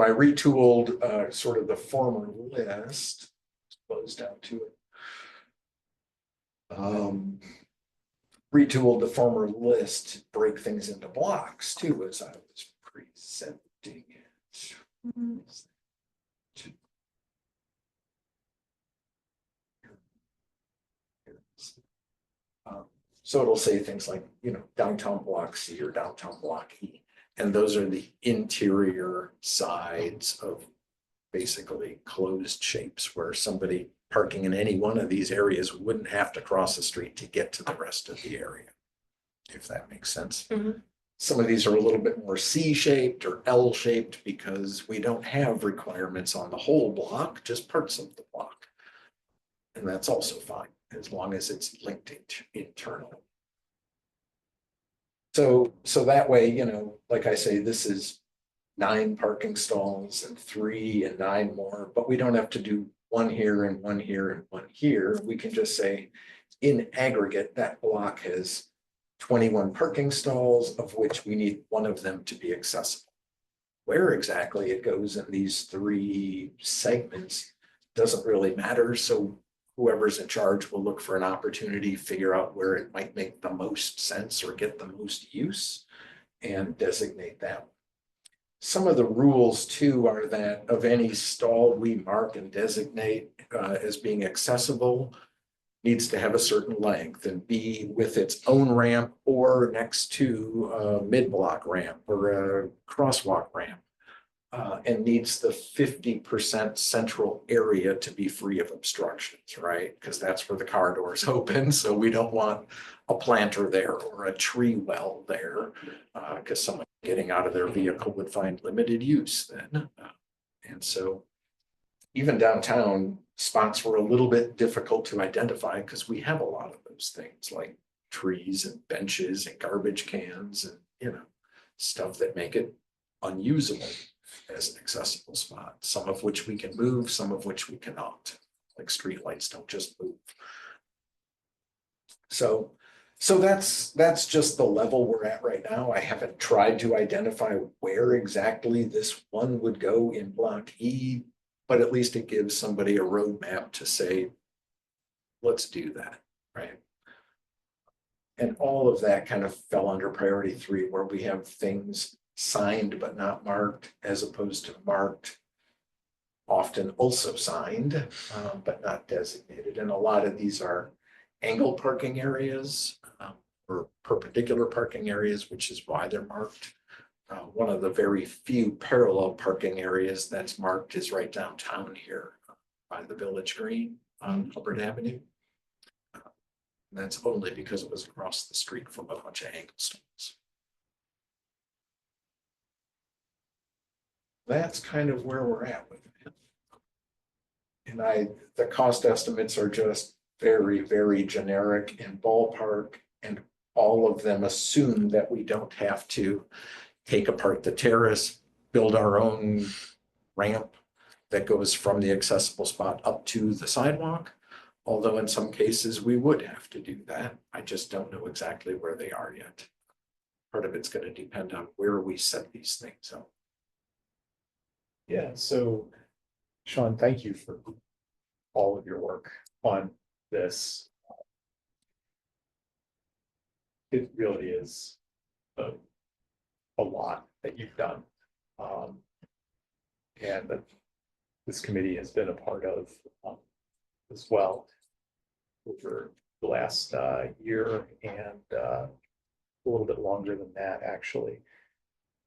I retooled sort of the former list, close down to it. Retooled the former list to break things into blocks too, as I was presenting it. So it'll say things like, downtown block C or downtown block E. And those are the interior sides of basically closed shapes where somebody parking in any one of these areas wouldn't have to cross the street to get to the rest of the area, if that makes sense. Mhm. Some of these are a little bit more C-shaped or L-shaped because we don't have requirements on the whole block, just parts of the block. And that's also fine, as long as it's linked internally. So that way, like I say, this is 9 parking stalls and 3 and 9 more, but we don't have to do 1 here and 1 here and 1 here. We can just say, in aggregate, that block has 21 parking stalls, of which we need 1 of them to be accessible. Where exactly it goes in these 3 segments doesn't really matter. So whoever's in charge will look for an opportunity, figure out where it might make the most sense or get the most use, and designate that. Some of the rules too are that of any stall we mark and designate as being accessible needs to have a certain length and be with its own ramp or next to a mid-block ramp or a crosswalk ramp. And needs the 50% central area to be free of obstructions, right? Because that's where the car doors open. So we don't want a planter there or a tree well there, because someone getting out of their vehicle would find limited use then. And so even downtown, spots were a little bit difficult to identify because we have a lot of those things like trees and benches and garbage cans and, stuff that make it unusable as an accessible spot, some of which we can move, some of which we cannot. Like streetlights don't just move. So that's just the level we're at right now. I haven't tried to identify where exactly this one would go in block E, but at least it gives somebody a roadmap to say, let's do that, right? And all of that kind of fell under priority 3, where we have things signed but not marked, as opposed to marked, often also signed, but not designated. And a lot of these are angle parking areas or perpendicular parking areas, which is why they're marked. One of the very few parallel parking areas that's marked is right downtown here by the Village Green on Hubbard Avenue. And that's only because it was across the street from a bunch of angle stalls. That's kind of where we're at with it. And the cost estimates are just very, very generic and ballpark, and all of them assume that we don't have to take apart the terrace, build our own ramp that goes from the accessible spot up to the sidewalk. Although in some cases we would have to do that. I just don't know exactly where they are yet. Part of it's going to depend on where we set these things up. Yeah, so Sean, thank you for all of your work on this. It really is a lot that you've done. And that this committee has been a part of as well over the last year and a little bit longer than that, actually.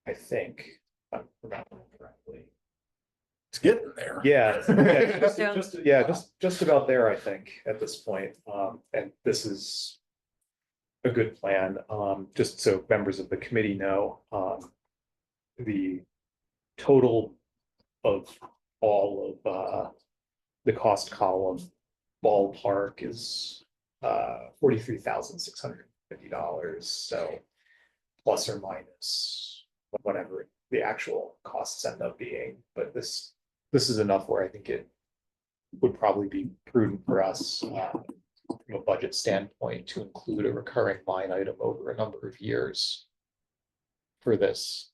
I think, if I'm remembering correctly. It's getting there. Yeah, just about there, I think, at this point. And this is a good plan. Just so members of the committee know, the total of all of the cost column ballpark is $43,650. So plus or minus whatever the actual costs end up being, but this is enough where I think it would probably be prudent for us, from a budget standpoint, to include a recurring line item over a number of years for this,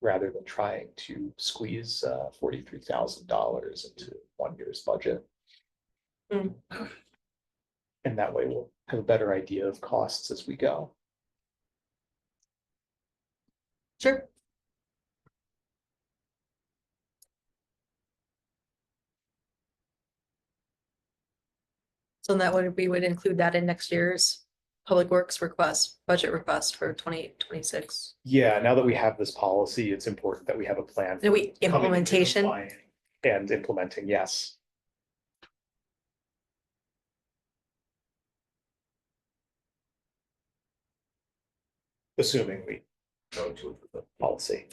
rather than trying to squeeze $43,000 into 1 year's budget. Hmm. And that way we'll have a better idea of costs as we go. Sure. So that would, we would include that in next year's Public Works request, budget request for 2026. Yeah, now that we have this policy, it's important that we have a plan. And we, for coming into implementation, compliance and implementing, yes. Assuming we go to the policy.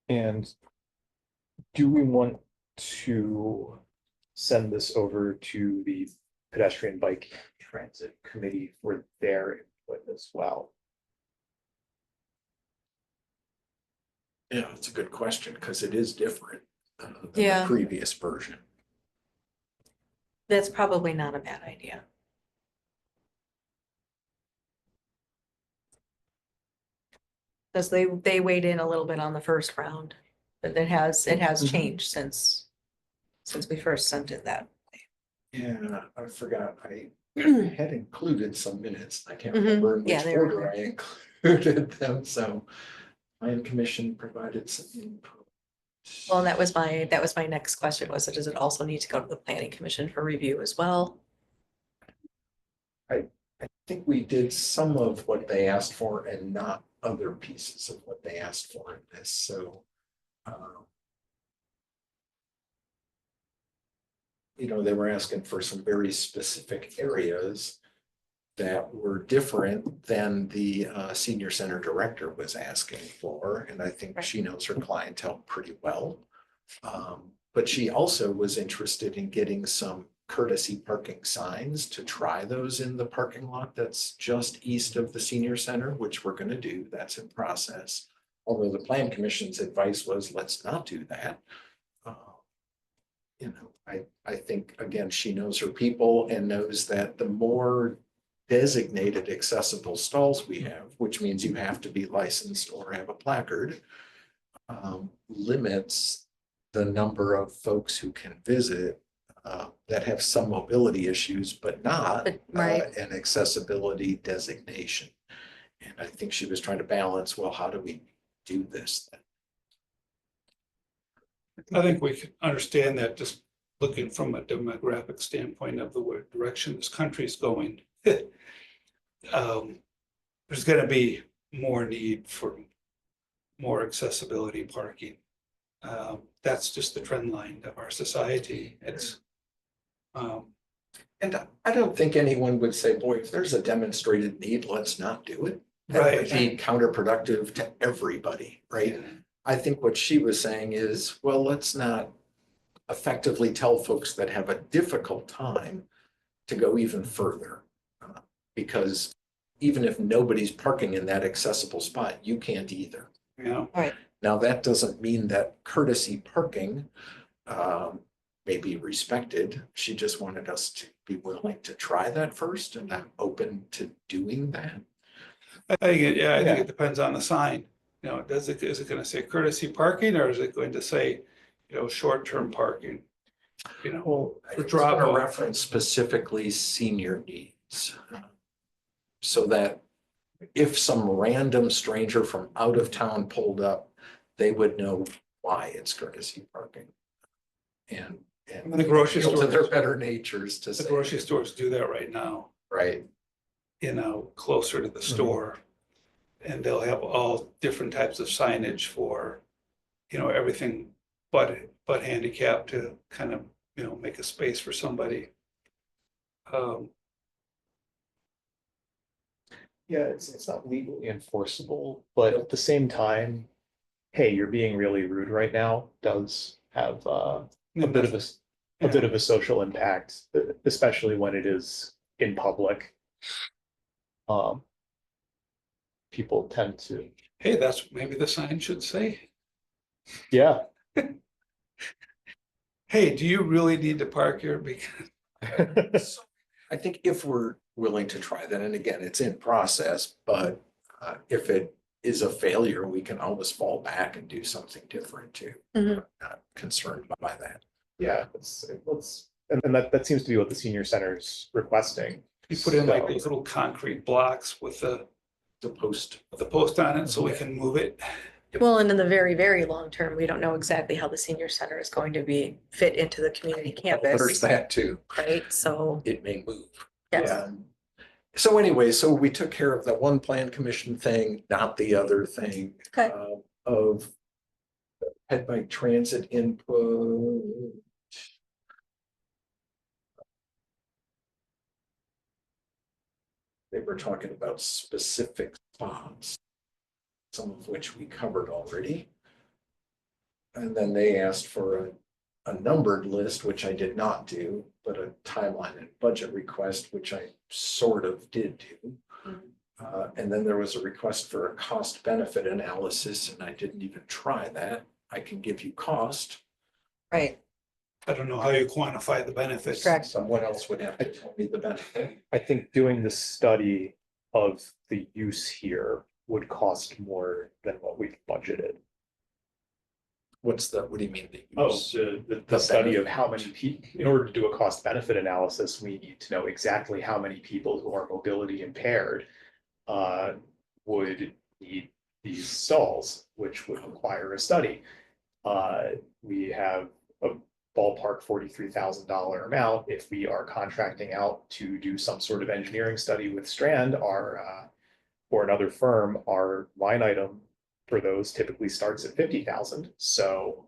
And do we want to send this over to the pedestrian bike transit committee for their input as well? Yeah, it's a good question because it is different than Yeah. the previous version. that's probably not a bad idea. Because they weighed in a little bit on the first round, but it has Mhm. changed since we first sent it that. Yeah, I forgot. I had included some minutes. I can't Mhm. remember in Yeah, which they were order I included them, so. Plan Commission provided some input. Well, that was my next question was, does it also need to go to the Planning Commission for review as well? I think we did some of what they asked for and not other pieces of what they asked for in this, so. They were asking for some very specific areas that were different than the senior center director was asking for, and I think she knows her clientele pretty well. But she also was interested in getting some courtesy parking signs to try those in the parking lot that's just east of the senior center, which we're gonna do, that's in process. Although the plan commission's advice was, let's not do that. I think, again, she knows her people and knows that the more designated accessible stalls we have, which means you have to be licensed or have a placard, limits the number of folks who can visit that have some mobility issues, but not Right. an accessibility designation. And I think she was trying to balance, well, how do we do this then? I think we can understand that just looking from a demographic standpoint of the direction this country is going. There's gonna be more need for more accessibility parking. That's just the trend line of our society. It's. And I don't think anyone would say, boy, if there's a demonstrated need, let's not do it. That would be counterproductive to everybody, right? I think what she was saying is, well, let's not effectively tell folks that have a difficult time to go even further. Because even if nobody's parking in that accessible spot, you can't either. Yeah. Now, that doesn't mean that courtesy parking may be respected. She just wanted us to be willing to try that first and I'm open to doing that. I think it depends on the sign. Is it gonna say courtesy parking or is it going to say, short-term parking? Well, For it's going to drop-off. reference specifically senior needs. So that if some random stranger from out of town pulled up, they would know why it's courtesy parking. And The grocery appeal to stores. their better natures to The say, grocery stores do that right now, right, closer to the store. And they'll have all different types of signage for, everything but handicapped to kind of, make a space for somebody. Yeah, it's not legally enforceable, but at the same time, hey, you're being really rude right now does have a bit of a bit of a social impact, especially when it is in public. Um, people tend to, Hey, that's, maybe the sign should say, yeah. hey, do you really need to park here? Because I think if we're willing to try that, and again, it's in process, but if it is a failure, we can always fall back and do something different too. Mhm. I'm not concerned by that. Yeah, and that seems to be what the senior center's requesting. you put in like So- those little concrete blocks with The post. the post on it so we can move it. Well, and in the very, very long term, we don't know exactly how the senior center is going to be fit into the community There's campus, that too. right? So, It may move. yes. So anyway, so we took care of that one plan commission thing, not the other thing. Okay. Of head bike transit input. They were talking about specific spots, some of which we covered already. And then they asked for a numbered list, which I did not do, but a timeline and budget request, which I sort of did do. And then there was a request for a cost benefit analysis, and I didn't even try that. I can give you cost. Right, I don't know how you quantify the benefits. correct. Someone else would have to tell me the benefit. I think doing the study of the use here would cost more than what we've budgeted. What do you mean? Oh, the study of how many people, in order to do a cost benefit analysis, we need to know exactly how many people who are mobility impaired would need these stalls, which would require a study. We have a ballpark $43,000 amount. If we are contracting out to do some sort of engineering study with Strand, or another firm, our line item for those typically starts at 50,000. So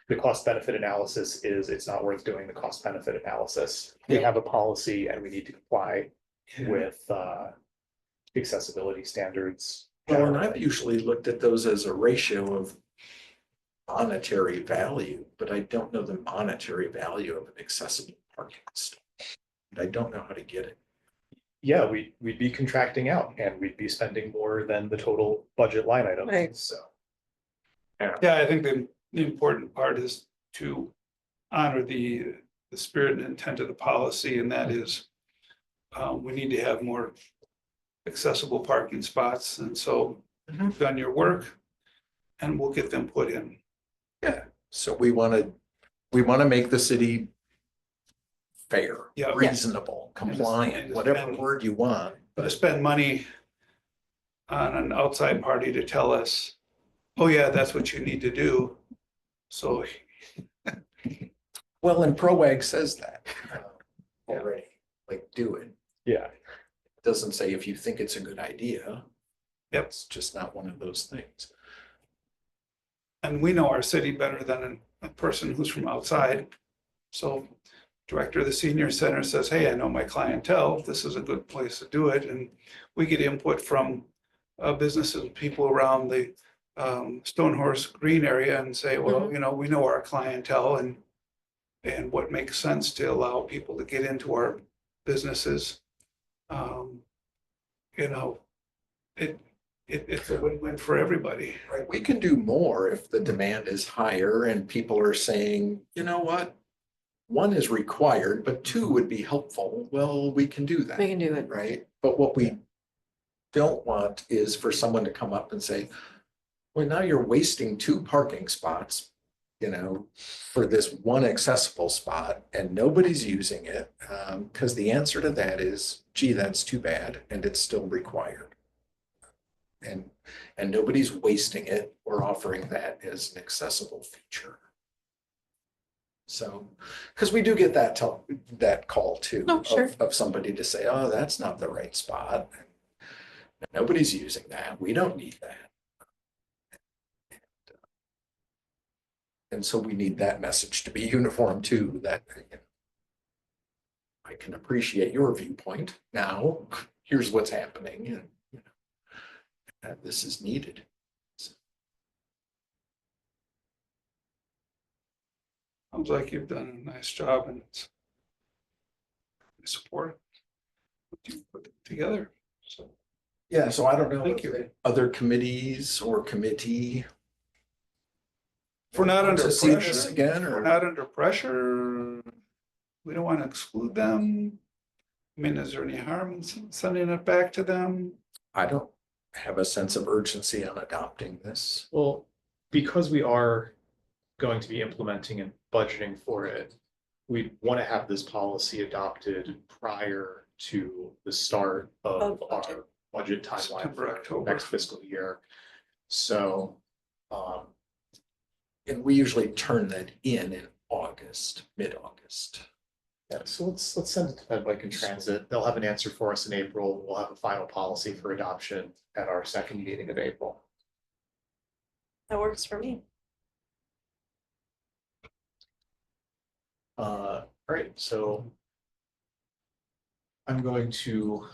the cost benefit analysis is, it's not worth doing the cost benefit analysis. We have a policy and we need to comply with accessibility standards. Well, and I've generally. usually looked at those as a ratio of monetary value, but I don't know the monetary value of an accessible parking stall. I don't know how to get it. Yeah, we'd be contracting out and we'd be spending more than the total budget line item. Right. So. Yeah, I think the important part is to honor the spirit and intent of the policy, and that is we need to have more accessible parking spots, and so you've done your work and we'll get them put in. Yeah, so we want to make the city fair, Yeah. reasonable, compliant, And- whatever word you want. But to spend money on an outside party to tell us, oh yeah, that's what you need to do. So, Well, and ProAg says that already, like, do it. Yeah. It doesn't say if you think it's a good idea. Yep. It's just not one of those things. and we know our city better than a person who's from outside. So director of the senior center says, hey, I know my clientele, this is a good place to do it. And we get input from businesses, people around the Stonehorse Green area and say, well, we know our clientele and what makes sense to allow people to get into our businesses. It's a win-win for everybody. Right, we can do more if the demand is higher and people are saying, you know what? One is required, but two would be helpful. Well, we can do that. We can do it. Right? But what we don't want is for someone to come up and say, well, now you're wasting 2 parking spots, for this one accessible spot and nobody's using it. Because the answer to that is, gee, that's too bad. And it's still required. And nobody's wasting it or offering that as an accessible feature. So, because we do get that call too. Oh, sure. Of somebody to say, oh, that's not the right spot. Nobody's using that. We don't need that. And so we need that message to be uniform too, that I can appreciate your viewpoint. Now, here's what's happening, and that this is needed. Sounds like you've done a nice job and it's I support what you put together. So Yeah, so I don't know Thank if you. the other committees or committee. if we're not want under to see this pressure, again, if or we're not under pressure, we don't want to exclude them. I mean, is there any harm in sending it back to them? I don't have a sense of urgency on adopting this. Well, because we are going to be implementing and budgeting for it, we want to have this policy adopted prior to the start of Of budget. our budget timeline September, for October. next fiscal year. So, And we usually turn that in August, mid-August. yeah, so let's send it to Medbike and Transit. They'll have an answer for us in April. We'll have a final policy for adoption at our second meeting of April. That works for me. All right, so I'm going to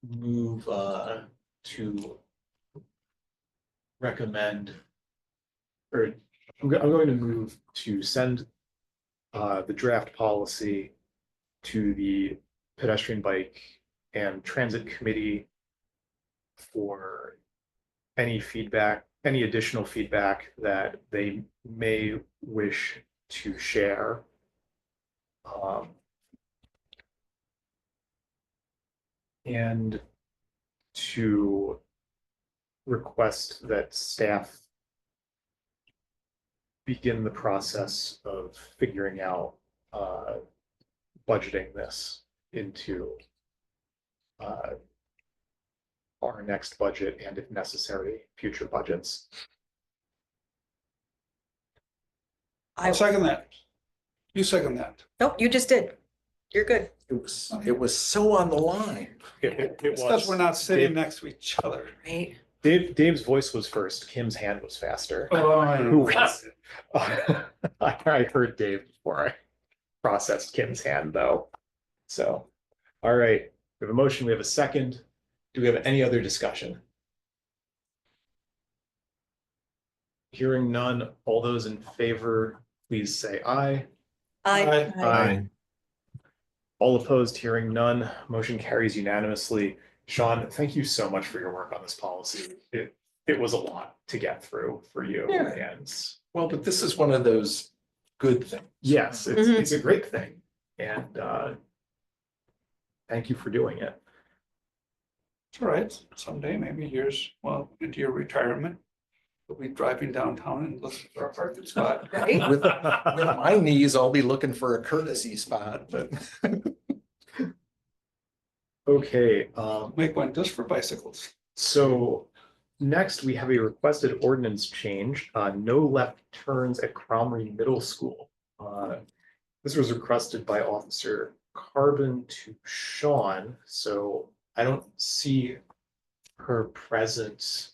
move to recommend, or I'm going to move to send the draft policy to the pedestrian bike and transit committee for any feedback, any additional feedback that they may wish to share. And to request that staff begin the process of figuring out budgeting this into our next budget and, if necessary, future budgets. I'll second that. You second that. Nope, you just did. You're good. It was so on the line. It It's because we're not sitting Dave- next to each other. Right. Dave's voice was first. Kim's hand was faster. Oh, I heard Dave before I processed Kim's hand, though. So, all right, we have a motion, we have a second. Do we have any other discussion? Hearing none, all those in favor, please say aye. I, Aye. All opposed, hearing none, motion carries unanimously. Sean, thank you so much for your work on this policy. It was a lot to get through for you, Yeah. and Well, but this is one of those good things. yes, Mhm. it's a great thing, and thank you for doing it. it's all right. Someday, maybe years, well, into your retirement, we'll be driving downtown and looking for a parking spot. right? With my knees, I'll be looking for a courtesy spot, but Okay, Make one just for bicycles. so next we have a requested ordinance change, no left turns at Cromrie Middle School. This was requested by Officer Carbon to Sean, so I don't see her present.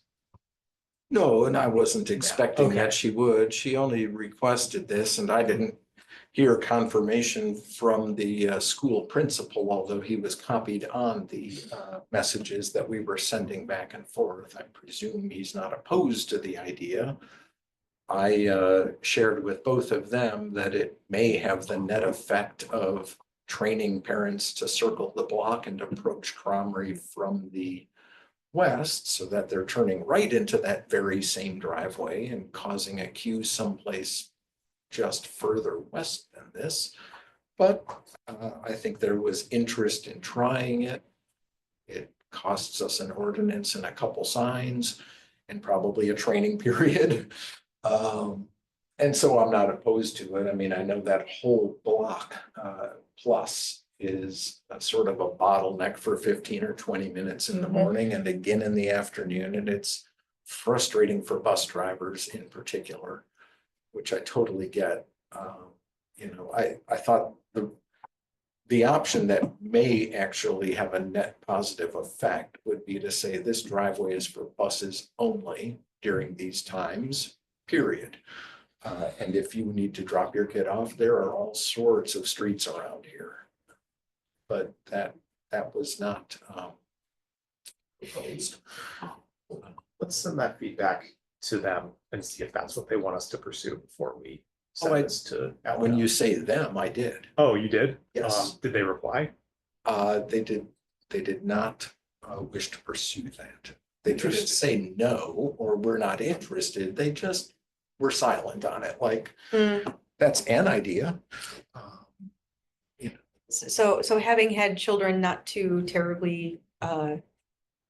no, and I wasn't expecting okay. that she would. She only requested this, and I didn't hear confirmation from the school principal, although he was copied on the messages that we were sending back and forth. I presume he's not opposed to the idea. I shared with both of them that it may have the net effect of training parents to circle the block and approach Cromrie from the west so that they're turning right into that very same driveway and causing a queue someplace just further west than this. But I think there was interest in trying it. It costs us an ordinance and a couple signs and probably a training period. And so I'm not opposed to it. I mean, I know that whole block plus is a sort of a bottleneck for 15 or 20 minutes in the morning and again in the afternoon. And it's frustrating for bus drivers in particular, which I totally get. I thought the option that may actually have a net positive effect would be to say this driveway is for buses only during these times. period. And if you need to drop your kid off, there are all sorts of streets around here. But that was not proposed. Let's send that feedback to them and see if that's what they want us to pursue before we send I- this to. When you say them, I did. Oh, you did? Yes. Did they reply? They did not wish to pursue that. They didn't say no, or we're not interested. They just were silent on it, like, that's an idea. So having had children not too terribly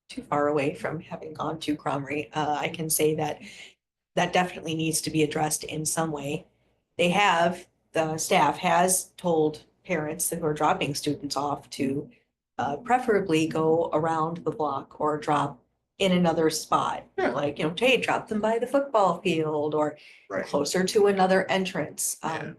too far away from having gone to Cromrie, I can say that that definitely needs to be addressed in some way. The staff has told parents who are dropping students off to preferably go around the block or drop in another spot. Yeah. Like, hey, drop them by the football field or Right. closer to another entrance. Yeah.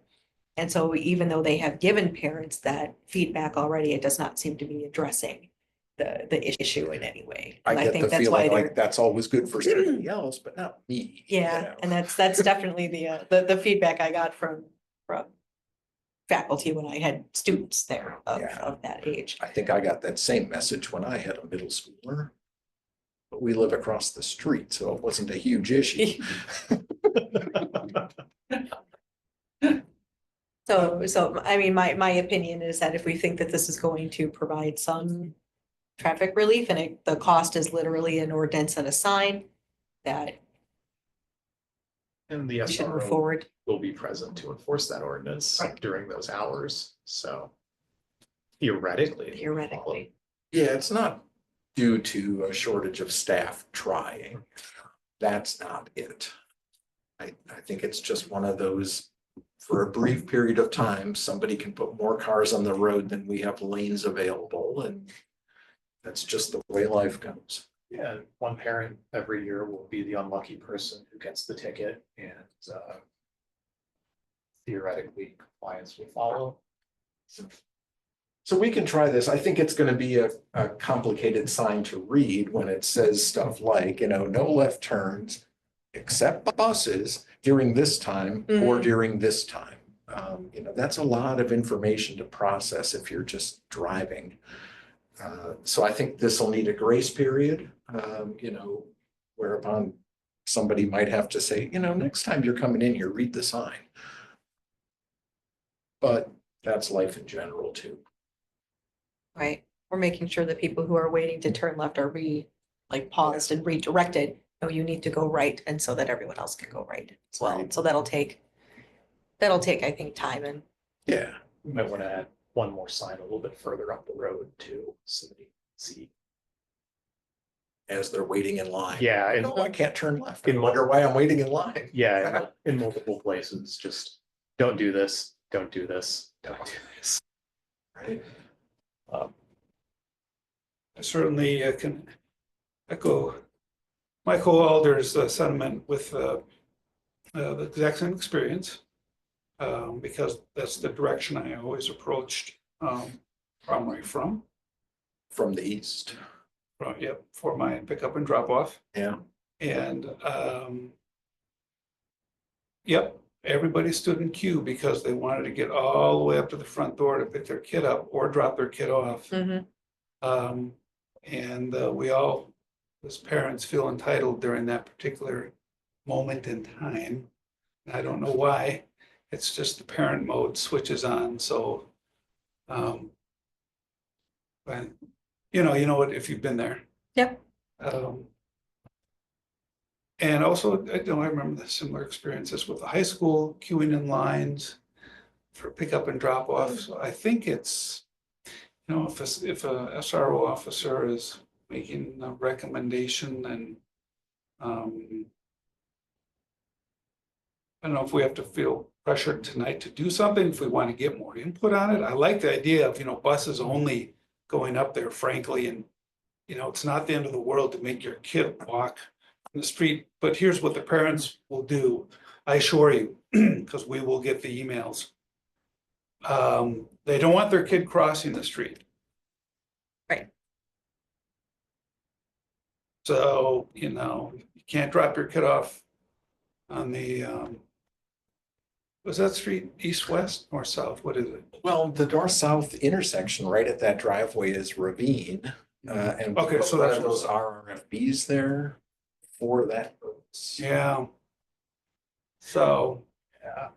And so even though they have given parents that feedback already, it does not seem to be addressing the issue in any way. I And get think the that's why feeling they're, like that's always good for somebody else, but not me. you yeah, know? and that's definitely the feedback I got from faculty when I had students there Yeah. of that age. I think I got that same message when I had a middle schooler. But we live across the street, so it wasn't a huge issue. So I mean, my opinion is that if we think that this is going to provide some traffic relief and the cost is literally an ordinance and a sign, that And the we should move SRO forward. will be present to enforce that ordinance Right. during those hours, so theoretically. Theoretically. Yeah, it's not due to a shortage of staff trying. That's not it. I think it's just one of those, for a brief period of time, somebody can put more cars on the road than we have lanes available, and that's just the way life goes. Yeah, one parent every year will be the unlucky person who gets the ticket and theoretically compliance will follow. So we can try this. I think it's gonna be a complicated sign to read when it says stuff like, no left turns except buses during this time or Mhm. during this time. That's a lot of information to process if you're just driving. So I think this will need a grace period, whereupon somebody might have to say, next time you're coming in here, read the sign. But that's life in general too. Right, we're making sure that people who are waiting to turn left are paused and redirected. No, you need to go right, and so that everyone else can go right as well. Right. So that'll take, I think, time and Yeah. We might want to add one more sign a little bit further up the road too, so that you can see. As they're waiting in line. Yeah, and No, I can't turn left. I In- wonder why I'm waiting in line. yeah, in multiple places, just don't do this, don't do this, don't do this. Right. I certainly can echo Michael Alder's sentiment with the exact same experience. Because that's the direction I always approached Cromrie from. From the east. Yep, for my pickup and drop off. Yeah. And yep, everybody stood in queue because they wanted to get all the way up to the front door to pick their kid up or drop their kid off. And we all, as parents, feel entitled during that particular moment in time. I don't know why. It's just the parent mode switches on, so. But you know what, if you've been there. Yep. And also, I remember the similar experiences with the high school queuing in lines for pickup and drop off. So I think it's, if a SRO officer is making a recommendation, then I don't know if we have to feel pressured tonight to do something, if we want to get more input on it. I like the idea of, buses only going up there, frankly, and, it's not the end of the world to make your kid walk in the street, but here's what the parents will do. I assure you, because we will get the emails. They don't want their kid crossing the street. Right. So, you can't drop your kid off on the, was that street east-west or south? What is it? Well, the north-south intersection right at that driveway is Ravine. And we Okay, put so one that's of those RRFBs there for that purpose. Yeah. So, Yeah.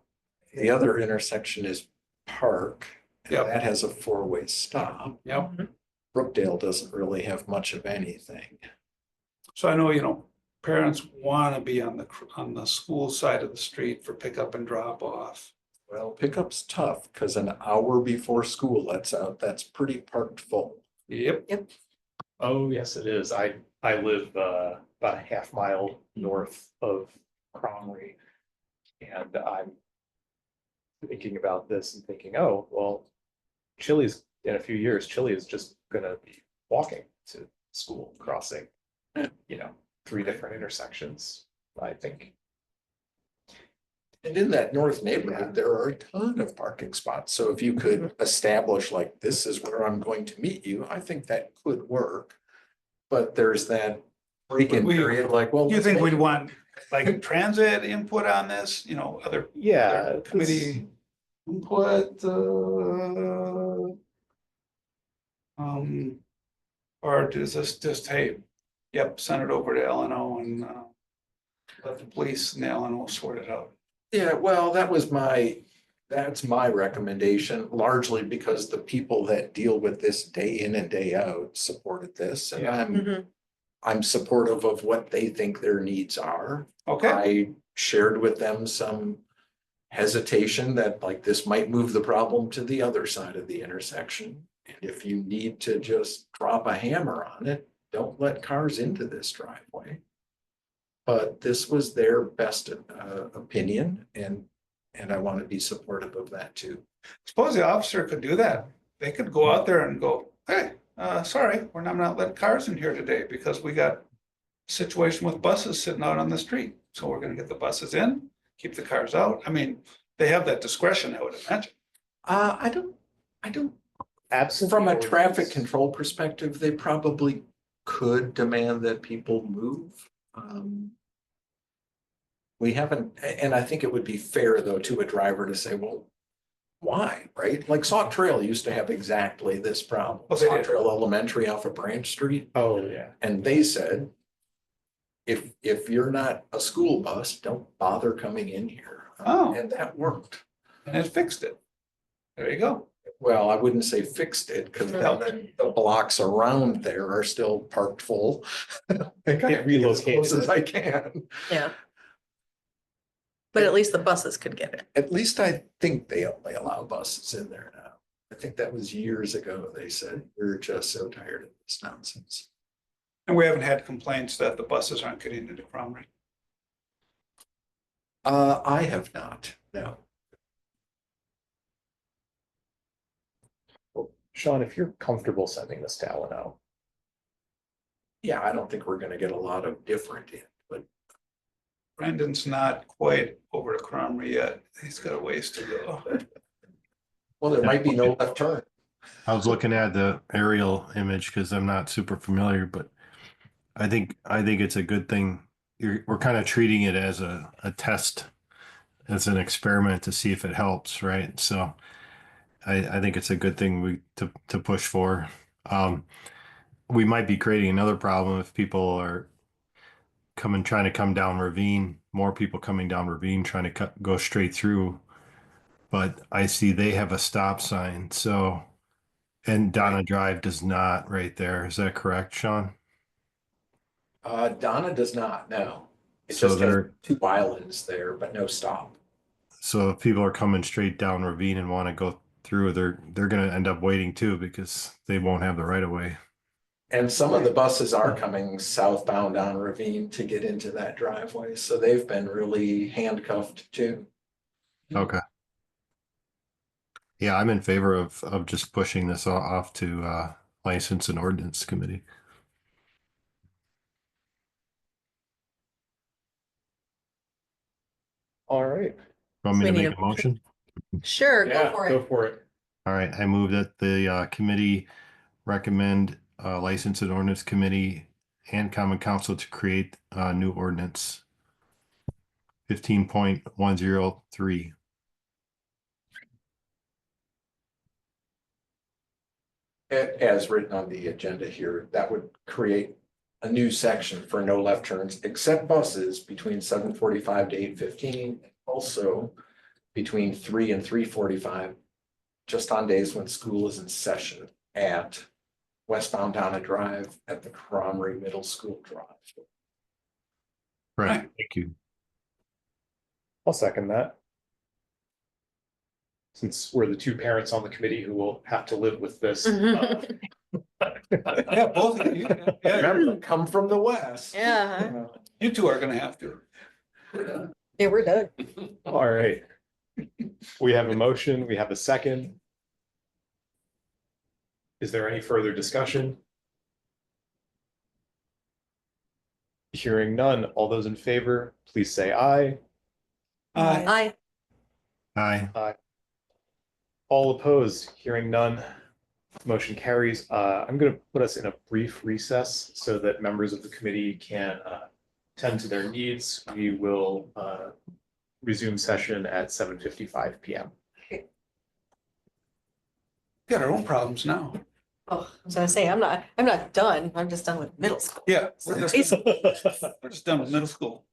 The other intersection is Park, and Yep. that has a four-way stop. yep. Brookdale doesn't really have much of anything. So I know, parents want to be on the school side of the street for pickup and drop off. Well, pickup's tough because an hour before school lets out, that's pretty parked full. Yep. Oh, yes, it is. I live about a half mile north of Cromley. And I'm thinking about this and thinking, oh, well, Chili's in a few years, Chili is just gonna be walking to school, crossing, 3 different intersections, I think. And in that north neighborhood, Yeah. there are a ton of parking spots. So if you could establish like, this is where I'm going to meet you, I think that could work. But there's that break-in We- period, like, well. You let's think make we'd it- want like transit input on this, other Yeah, committee input, or does this just, hey, yep, send it over to LNO and let the police and the LNO sort it out. Yeah, well, that's my recommendation, largely because the people that deal with this day in and day out supported this, and Yeah. Mhm. I'm supportive of what they think their needs are. Okay, I shared with them some hesitation that like this might move the problem to the other side of the intersection. And if you need to just drop a hammer on it, don't let cars into this driveway. But this was their best opinion, and I want to be supportive of that too. suppose the officer could do that. They could go out there and go, hey, sorry, we're not letting cars in here today because we got a situation with buses sitting out on the street. So we're gonna get the buses in, keep the cars out. I mean, they have that discretion, I would imagine. I don't, absent from a the traffic ordinance- control perspective, they probably could demand that people move. We haven't, and I think it would be fair though to a driver to say, well, why, right? Like Sauk Trail used to have exactly this problem. Oh, they Sauk did. Trail Elementary off of Branch Street, Oh, yeah. and they said, if you're not a school bus, don't bother coming in here. Oh. And that worked. And it fixed it. There you go. Well, I wouldn't say fixed it, because the blocks around there are still parked full. I gotta It be as relocated. close as I can. Yeah. But at least the buses could get it. At least I think they only allow buses in there now. I think that was years ago. They said, we're just so tired of this nonsense. And we haven't had complaints that the buses aren't getting into Cromley. I have not, no. Sean, if you're comfortable sending this to LNO, Yeah, I don't think we're gonna get a lot of different in, but Brendan's not quite over to Cromley yet. He's got a ways to go. well, there might be no left turn. I was looking at the aerial image because I'm not super familiar, but I think it's a good thing. We're kind of treating it as a test, as an experiment to see if it helps, right? So I think it's a good thing to push for. We might be creating another problem if people are trying to come down Ravine, more people coming down Ravine trying to go straight through. But I see they have a stop sign, so. And Donna Drive does not right there. Is that correct, Sean? Donna does not, no. It So just has they're- 2 islands there, but no stop. So if people are coming straight down Ravine and want to go through, they're going to end up waiting too because they won't have the right of way. And some of the buses are coming southbound on Ravine to get into that driveway, so they've been really handcuffed too. Okay. Yeah, I'm in favor of just pushing this off to License and Ordinance Committee. all right, Want me We to need make a a motion? Sure, go yeah, for go it. for it. All right, I move that the committee recommend License and Ordinance Committee and Common Council to create a new ordinance. 15.103. As written on the agenda here, that would create a new section for no left turns except buses between 7:45 to 8:15, also between 3 and 3:45, just on days when school is in session at westbound Donna Drive at the Cromrie Middle School Drive. Right, thank you. I'll second that. Since we're the two parents on the committee who will have to live with this. Yeah, both of you. Yeah, Remember, come from the west. Yeah, you two are gonna have to. yeah, we're done. All right. We have a motion, we have a second. Is there any further discussion? Hearing none, all those in favor, please say aye. Aye. Aye. Aye. All opposed, hearing none, motion carries. I'm going to put us in a brief recess so that members of the committee can tend to their needs. We will resume session at 7:55 p.m. Got our own problems now. Oh, I was gonna say, I'm not done. I'm just done with middle school. Yeah, we're just done with middle school.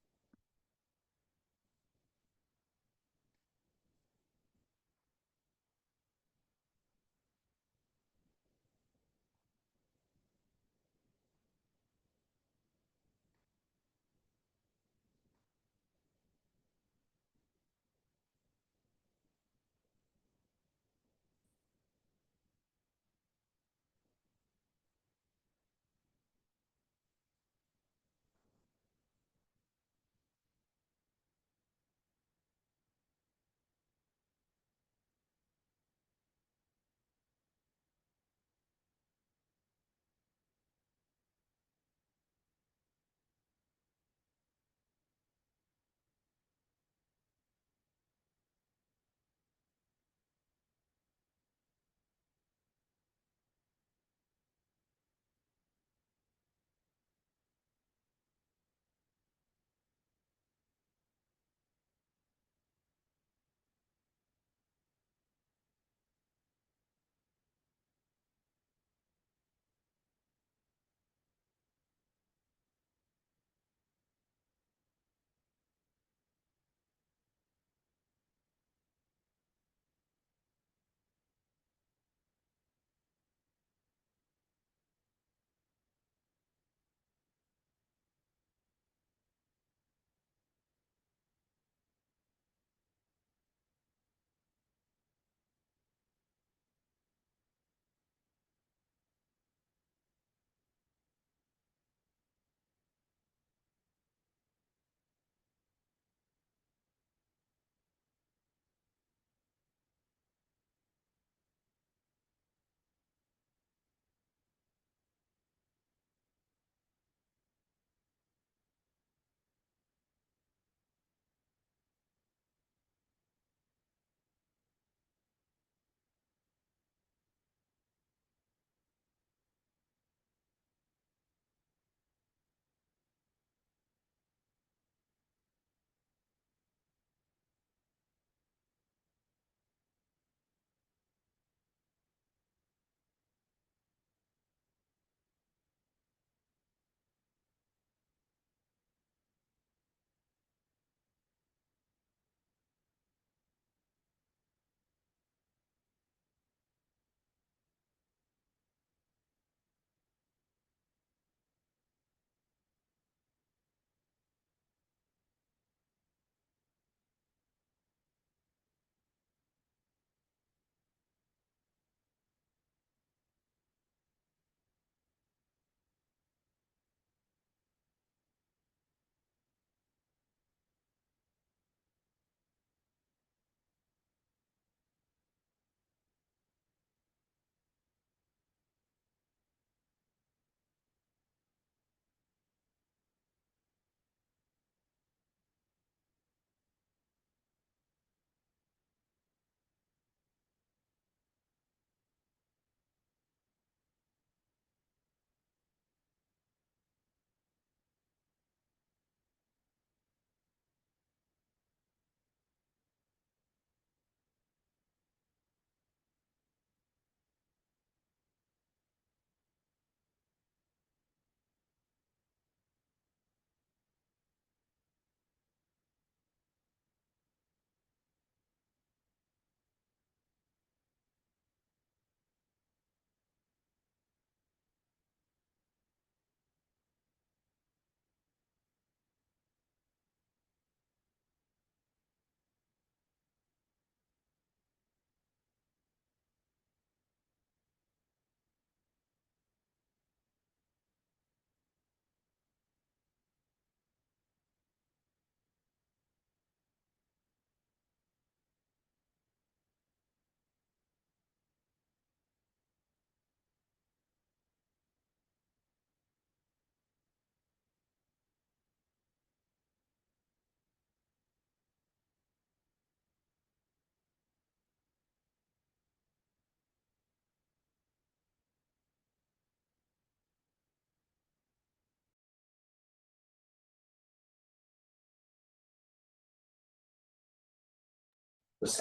This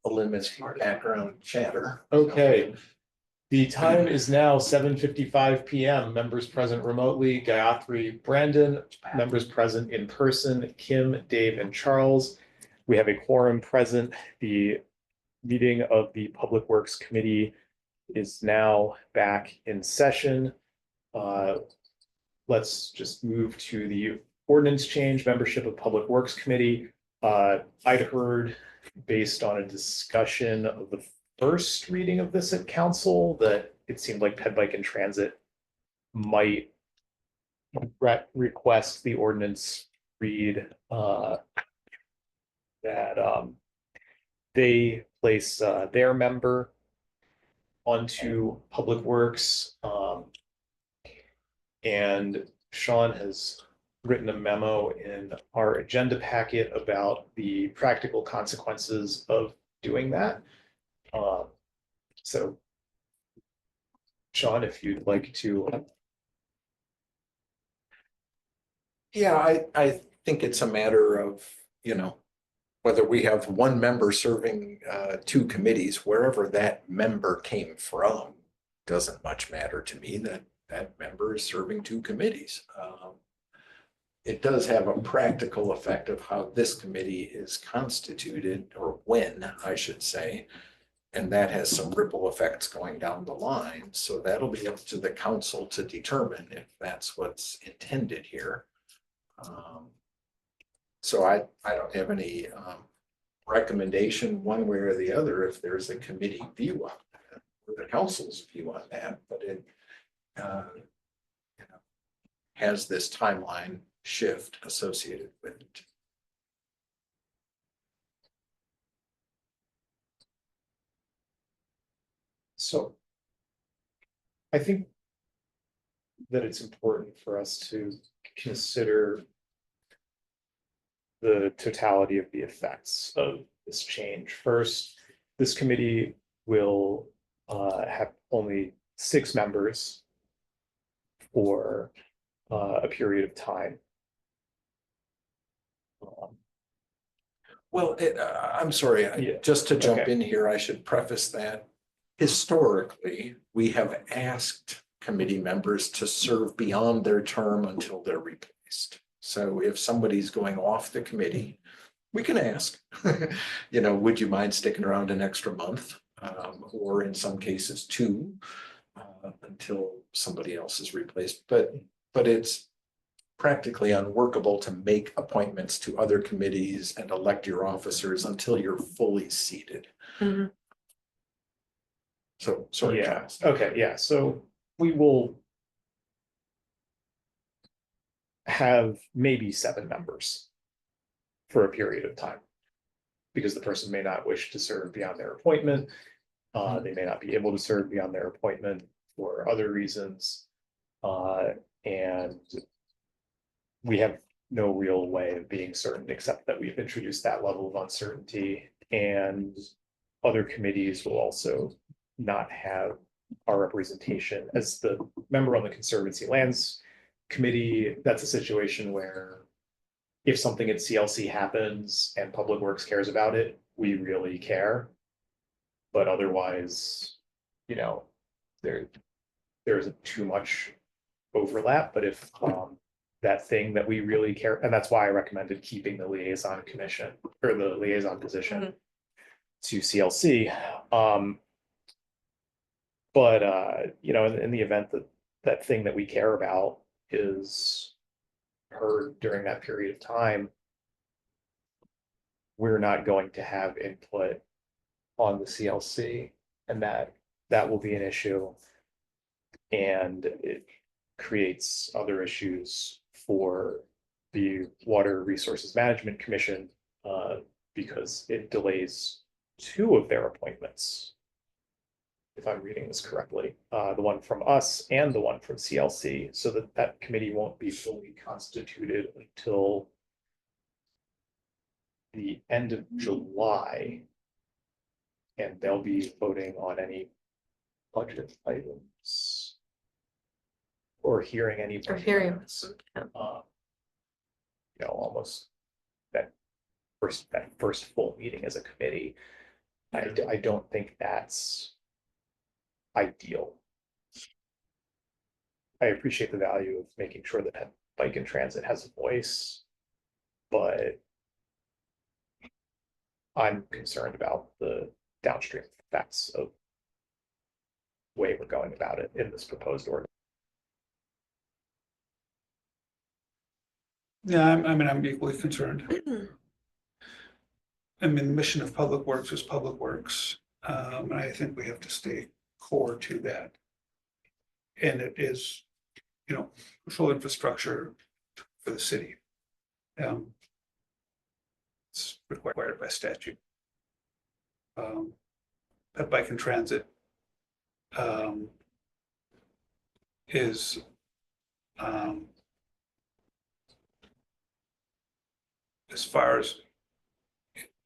eliminates background chatter. Okay. The time is now 7:55 PM. Members present remotely, Gayatri, Brandon, members present in person, Kim, Dave, and Charles. We have a quorum present. The meeting of the Public Works Committee is now back in session. Let's just move to the ordinance change, membership of Public Works Committee. I'd heard, based on a discussion of the first reading of this at council, that it seemed like Ped Bike and Transit might request the ordinance read that they place their member onto Public Works. And Sean has written a memo in our agenda packet about the practical consequences of doing that. So, Sean, if you'd like to. Yeah, I think it's a matter of, whether we have one member serving two committees, wherever that member came from, doesn't much matter to me. That member is serving two committees. It does have a practical effect of how this committee is constituted, or when, I should say. And that has some ripple effects going down the line. So that'll be up to the council to determine if that's what's intended here. So I don't have any recommendation one way or the other if there's a committee view on that, or the council's view on that, but it has this timeline shift associated with it. So I think that it's important for us to consider the totality of the effects of this change. First, this committee will have only 6 members for a period of time. Well, I'm sorry, Yeah. just to jump Okay. in here, I should preface that historically, we have asked committee members to serve beyond their term until they're replaced. So if somebody's going off the committee, we can ask, would you mind sticking around an extra month? Or in some cases, 2, until somebody else is replaced. But it's practically unworkable to make appointments to other committees and elect your officers until you're fully seated. Mhm. So, sorry, Yeah, Charles. okay, yeah, so we will have maybe 7 members for a period of time, because the person may not wish to serve beyond their appointment. They may not be able to serve beyond their appointment for other reasons. And we have no real way of being certain, except that we've introduced that level of uncertainty. And other committees will also not have our representation. As the member on the Conservancy Lands Committee, that's a situation where if something at CLC happens and Public Works cares about it, we really care. But otherwise, there isn't too much overlap. But if that thing that we really care, and that's why I recommended keeping the liaison commission or the liaison position to CLC. But in the event that that thing that we care about is heard during that period of time, we're not going to have input on the CLC, and that will be an issue. And it creates other issues for the Water Resources Management Commission, because it delays 2 of their appointments, if I'm reading this correctly, the one from us and the one from CLC, so that committee won't be fully constituted until the end of July. And they'll be voting on any budget items or hearing any. Or hearing. Items. Almost that first full meeting as a committee. I don't think that's ideal. I appreciate the value of making sure that bike and transit has a voice, but I'm concerned about the downstream effects of way we're going about it in this proposed order. Yeah, I mean, I'm equally concerned. I mean, the mission of Public Works is Public Works, and I think we have to stay core to that. And it is, you know, crucial infrastructure for the city. It's required by statute. Pet bike and transit is as far as,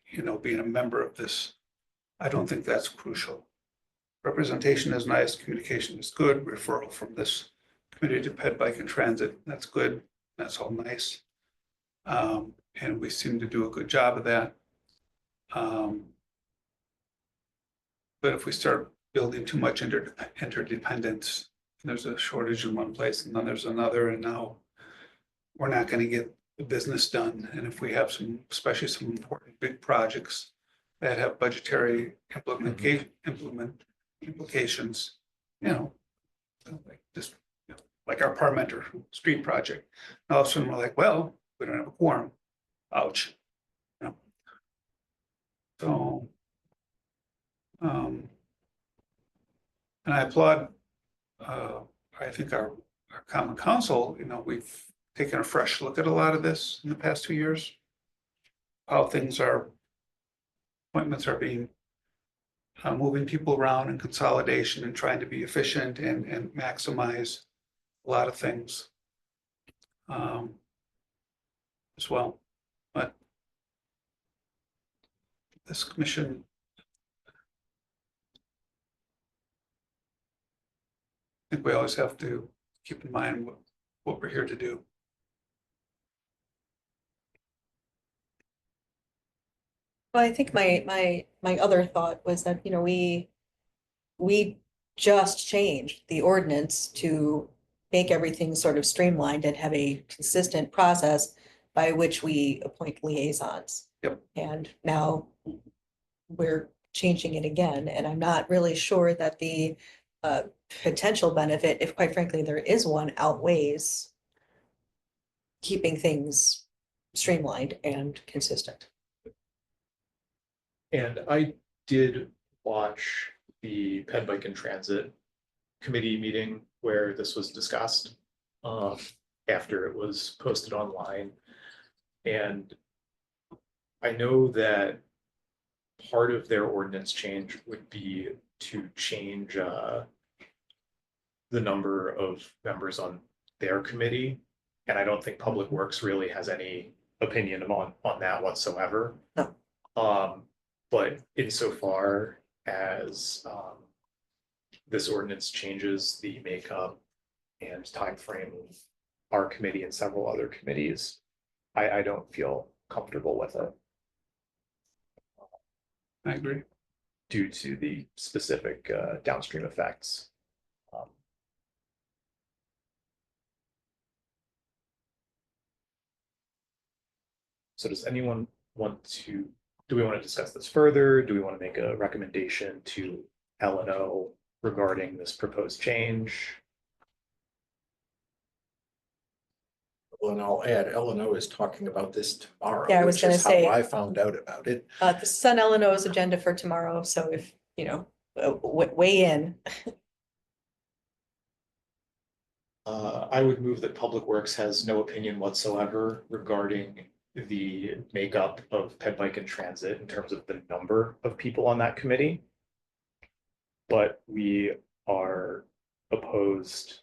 you know, being a member of this, I don't think that's crucial. Representation is nice, communication is good, referral from this committee to pet bike and transit, that's good, that's all nice. And we seem to do a good job of that. But if we start building too much interdependence, there's a shortage in one place and then there's another, and now we're not going to get the business done. And if we have some, especially some important big projects that have budgetary implications, you know, like just, you know, like our Parmenter Street project. And all of a sudden we're like, well, we don't have a quorum. Ouch. You know? So, and I applaud, I think our common council, you know, we've taken a fresh look at a lot of this in the past 2 years. How things are, appointments are being, moving people around and consolidation and trying to be efficient and maximize a lot of things as well. But this commission, I think we always have to keep in mind what we're here to do. Well, I think my other thought was that, you know, we just changed the ordinance to make everything sort of streamlined and have a consistent process by which we appoint liaisons. Yep. And now we're changing it again, and I'm not really sure that the potential benefit, if quite frankly there is one, outweighs keeping things streamlined and consistent. And I did watch the Ped Bike and Transit Committee meeting where this was discussed after it was posted online. And I know that part of their ordinance change would be to change the number of members on their committee. And I don't think Public Works really has any opinion on that whatsoever. No. But insofar as this ordinance changes the makeup and timeframe of our committee and several other committees, I don't feel comfortable with it I agree. due to the specific downstream effects. So does anyone want to, do we want to discuss this further? Do we want to make a recommendation to L&O regarding this proposed change? Well, and I'll add, L&O is talking about this tomorrow. Yeah, I was which gonna is how say- I found out about it. This is on Eleanor's agenda for tomorrow, so if, you know, weigh in. I would move that Public Works has no opinion whatsoever regarding the makeup of Ped Bike and Transit in terms of the number of people on that committee. But we are opposed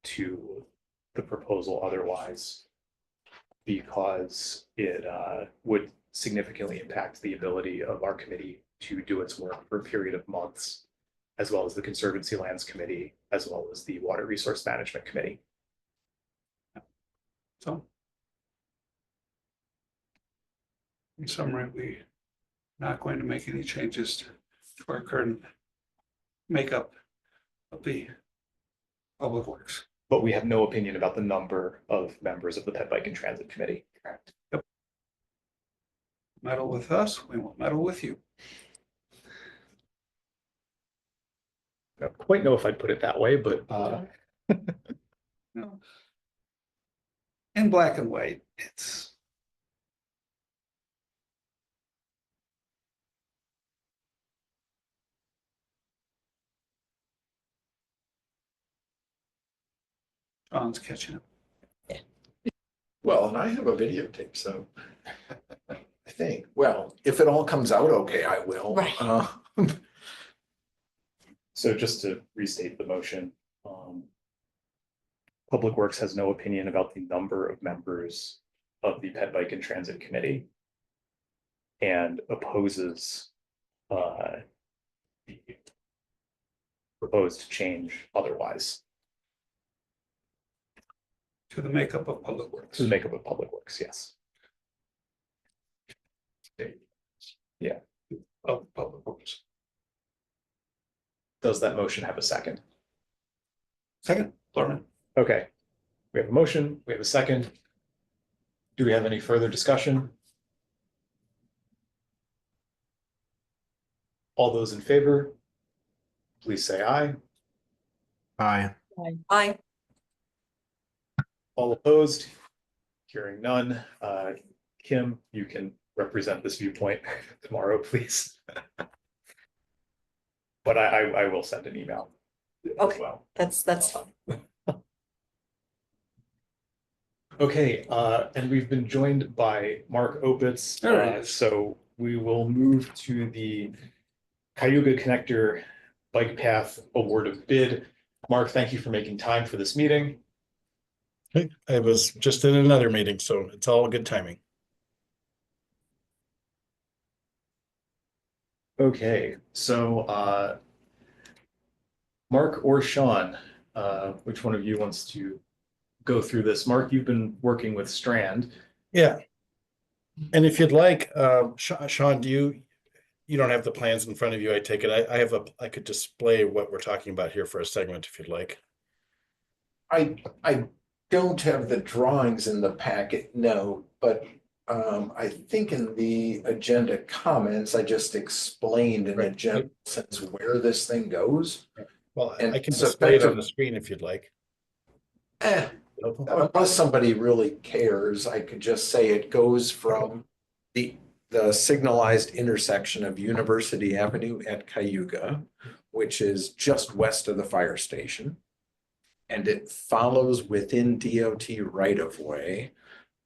to the proposal otherwise because it would significantly impact the ability of our committee to do its work for a period of months, as well as the Conservancy Lands Committee, as well as the Water Resource Management Committee. So in summary, we not going to make any changes to our current makeup of the Public Works. But we have no opinion about the number of members of the Pet Bike and Transit Committee. Correct. Meddle with us, we won't meddle with you. I don't quite know if I'd put it that way, but No. In black and white, it's. John's catching up. Well, and I have a videotape, so I think, well, if it all comes out okay, I will. Right. so just to restate the motion, Public Works has no opinion about the number of members of the Pet Bike and Transit Committee and opposes the proposed change otherwise To the makeup of Public Works. to the makeup of Public Works, yes. Of Public Works. Does that motion have a second? Second, Thorman. Okay, we have a motion, we have a second. Do we have any further discussion? All those in favor, please say aye. Aye. Aye. All opposed? Hearing none. Kim, you can represent this viewpoint tomorrow, please. But I will send an email as Okay. well. That's fine. Okay, and we've been joined by Mark Opitz. There he is. So we will move to the Cayuga Connector Bike Path Award of Bid. Mark, thank you for making time for this meeting. Hey, I was just in another meeting, so it's all good timing. Okay, so Mark or Sean, which one of you wants to go through this? Mark, you've been working with Strand. Yeah. And if you'd like, Sean, you don't have the plans in front of you, I take it. I could display what we're talking about here for a segment if you'd like. I don't have the drawings in the packet, no, but I think in the agenda comments, I just explained in a Right. general sense where this thing goes. Well, And I can so display it back to- on the screen if you'd like. Unless somebody really cares, I could just say it goes from the signalized intersection of University Avenue at Cayuga, which is just west of the fire station. And it follows within DOT right-of-way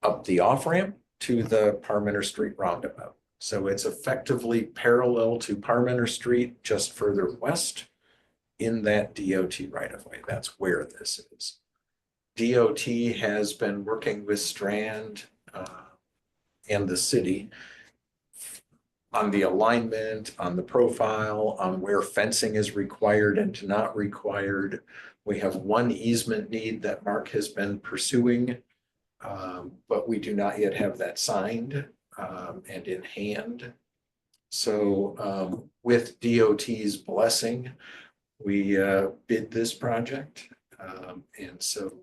up the off-ramp to the Parmenter Street roundabout. So it's effectively parallel to Parmenter Street, just further west in that DOT right-of-way. That's where this is. DOT has been working with Strand and the city on the alignment, on the profile, on where fencing is required and not required. We have one easement need that Mark has been pursuing, but we do not yet have that signed and in hand. So with DOT's blessing, we bid this project. And so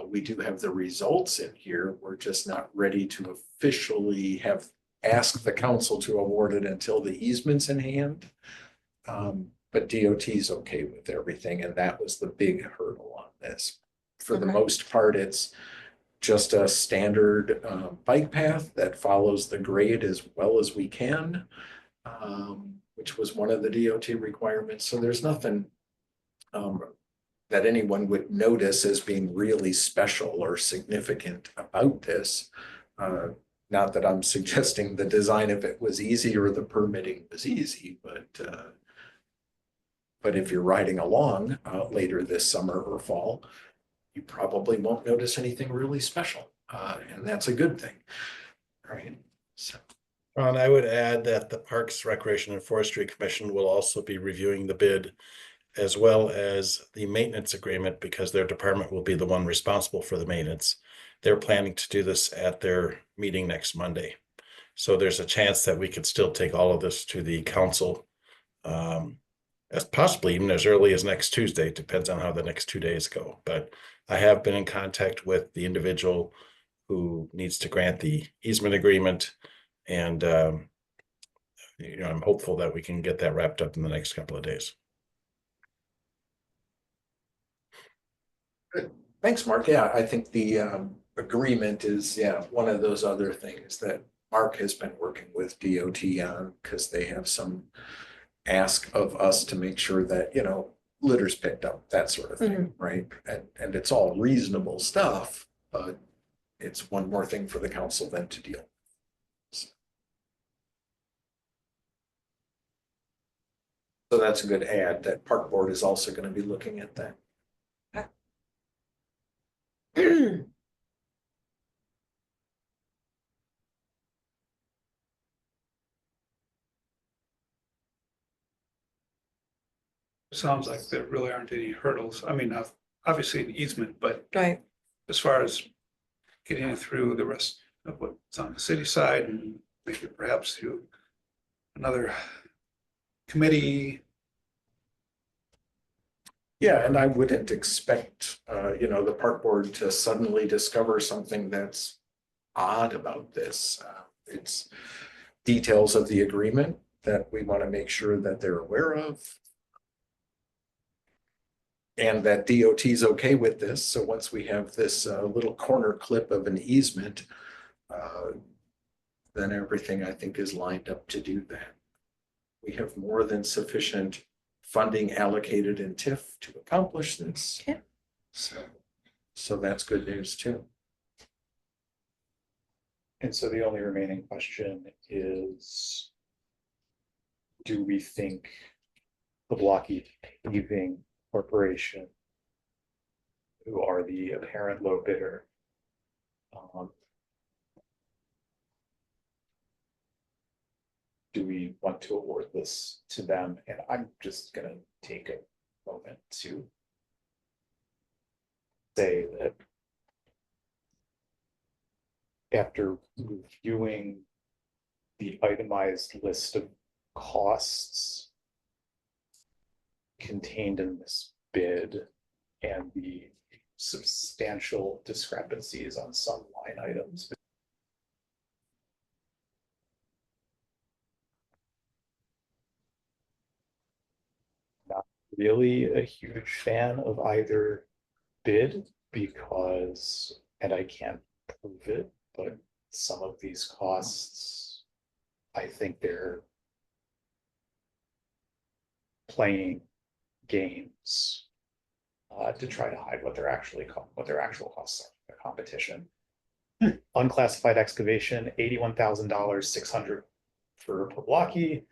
we do have the results in here. We're just not ready to officially have asked the council to award it until the easement's in hand. But DOT is okay with everything, and that was the big hurdle on this. For the Okay. most part, it's just a standard bike path that follows the grade as well as we can, which was one of the DOT requirements. So there's nothing that anyone would notice as being really special or significant about this. Not that I'm suggesting the design of it was easy or the permitting was easy, but if you're riding along later this summer or fall, you probably won't notice anything really special, and that's a good thing. All right. So. Ron, I would add that the Parks, Recreation and Forestry Commission will also be reviewing the bid as well as the maintenance agreement because their department will be the one responsible for the maintenance. They're planning to do this at their meeting next Monday. So there's a chance that we could still take all of this to the council. As possibly even as early as next Tuesday, depends on how the next 2 days go. But I have been in contact with the individual who needs to grant the easement agreement. And, I'm hopeful that we can get that wrapped up in the next couple of days. Thanks, Mark. Yeah, I think the agreement is, yeah, one of those other things that Mark has been working with DOT on, because they have some ask of us to make sure that, litter's picked up, that sort of thing, right? And it's all reasonable stuff, but it's one more thing for the council then to deal with. So that's a good add, that park board is also going to be looking at that. Sounds like there really aren't any hurdles. I mean, obviously an easement, but Right. as far as getting it through the rest of what's on the city side and maybe perhaps through another committee. Yeah, and I wouldn't expect, the park board to suddenly discover something that's odd about this. It's details of the agreement that we want to make sure that they're aware of. And that DOT is okay with this. So once we have this little corner clip of an easement, then everything I think is lined up to do that. We have more than sufficient funding allocated in TIF to accomplish this. Okay. So that's good news too. And so the only remaining question is, do we think the Blocky Paving Corporation, who are the apparent low bidder, do we want to award this to them? And I'm just gonna take a moment to say that after reviewing the itemized list of costs contained in this bid and the substantial discrepancies on some line items, not really a huge fan of either bid, because, and I can't prove it, but some of these costs, I think they're playing games to try to hide what their actual costs are, the competition. Unclassified excavation, $81,000, 600 for Pawlaki,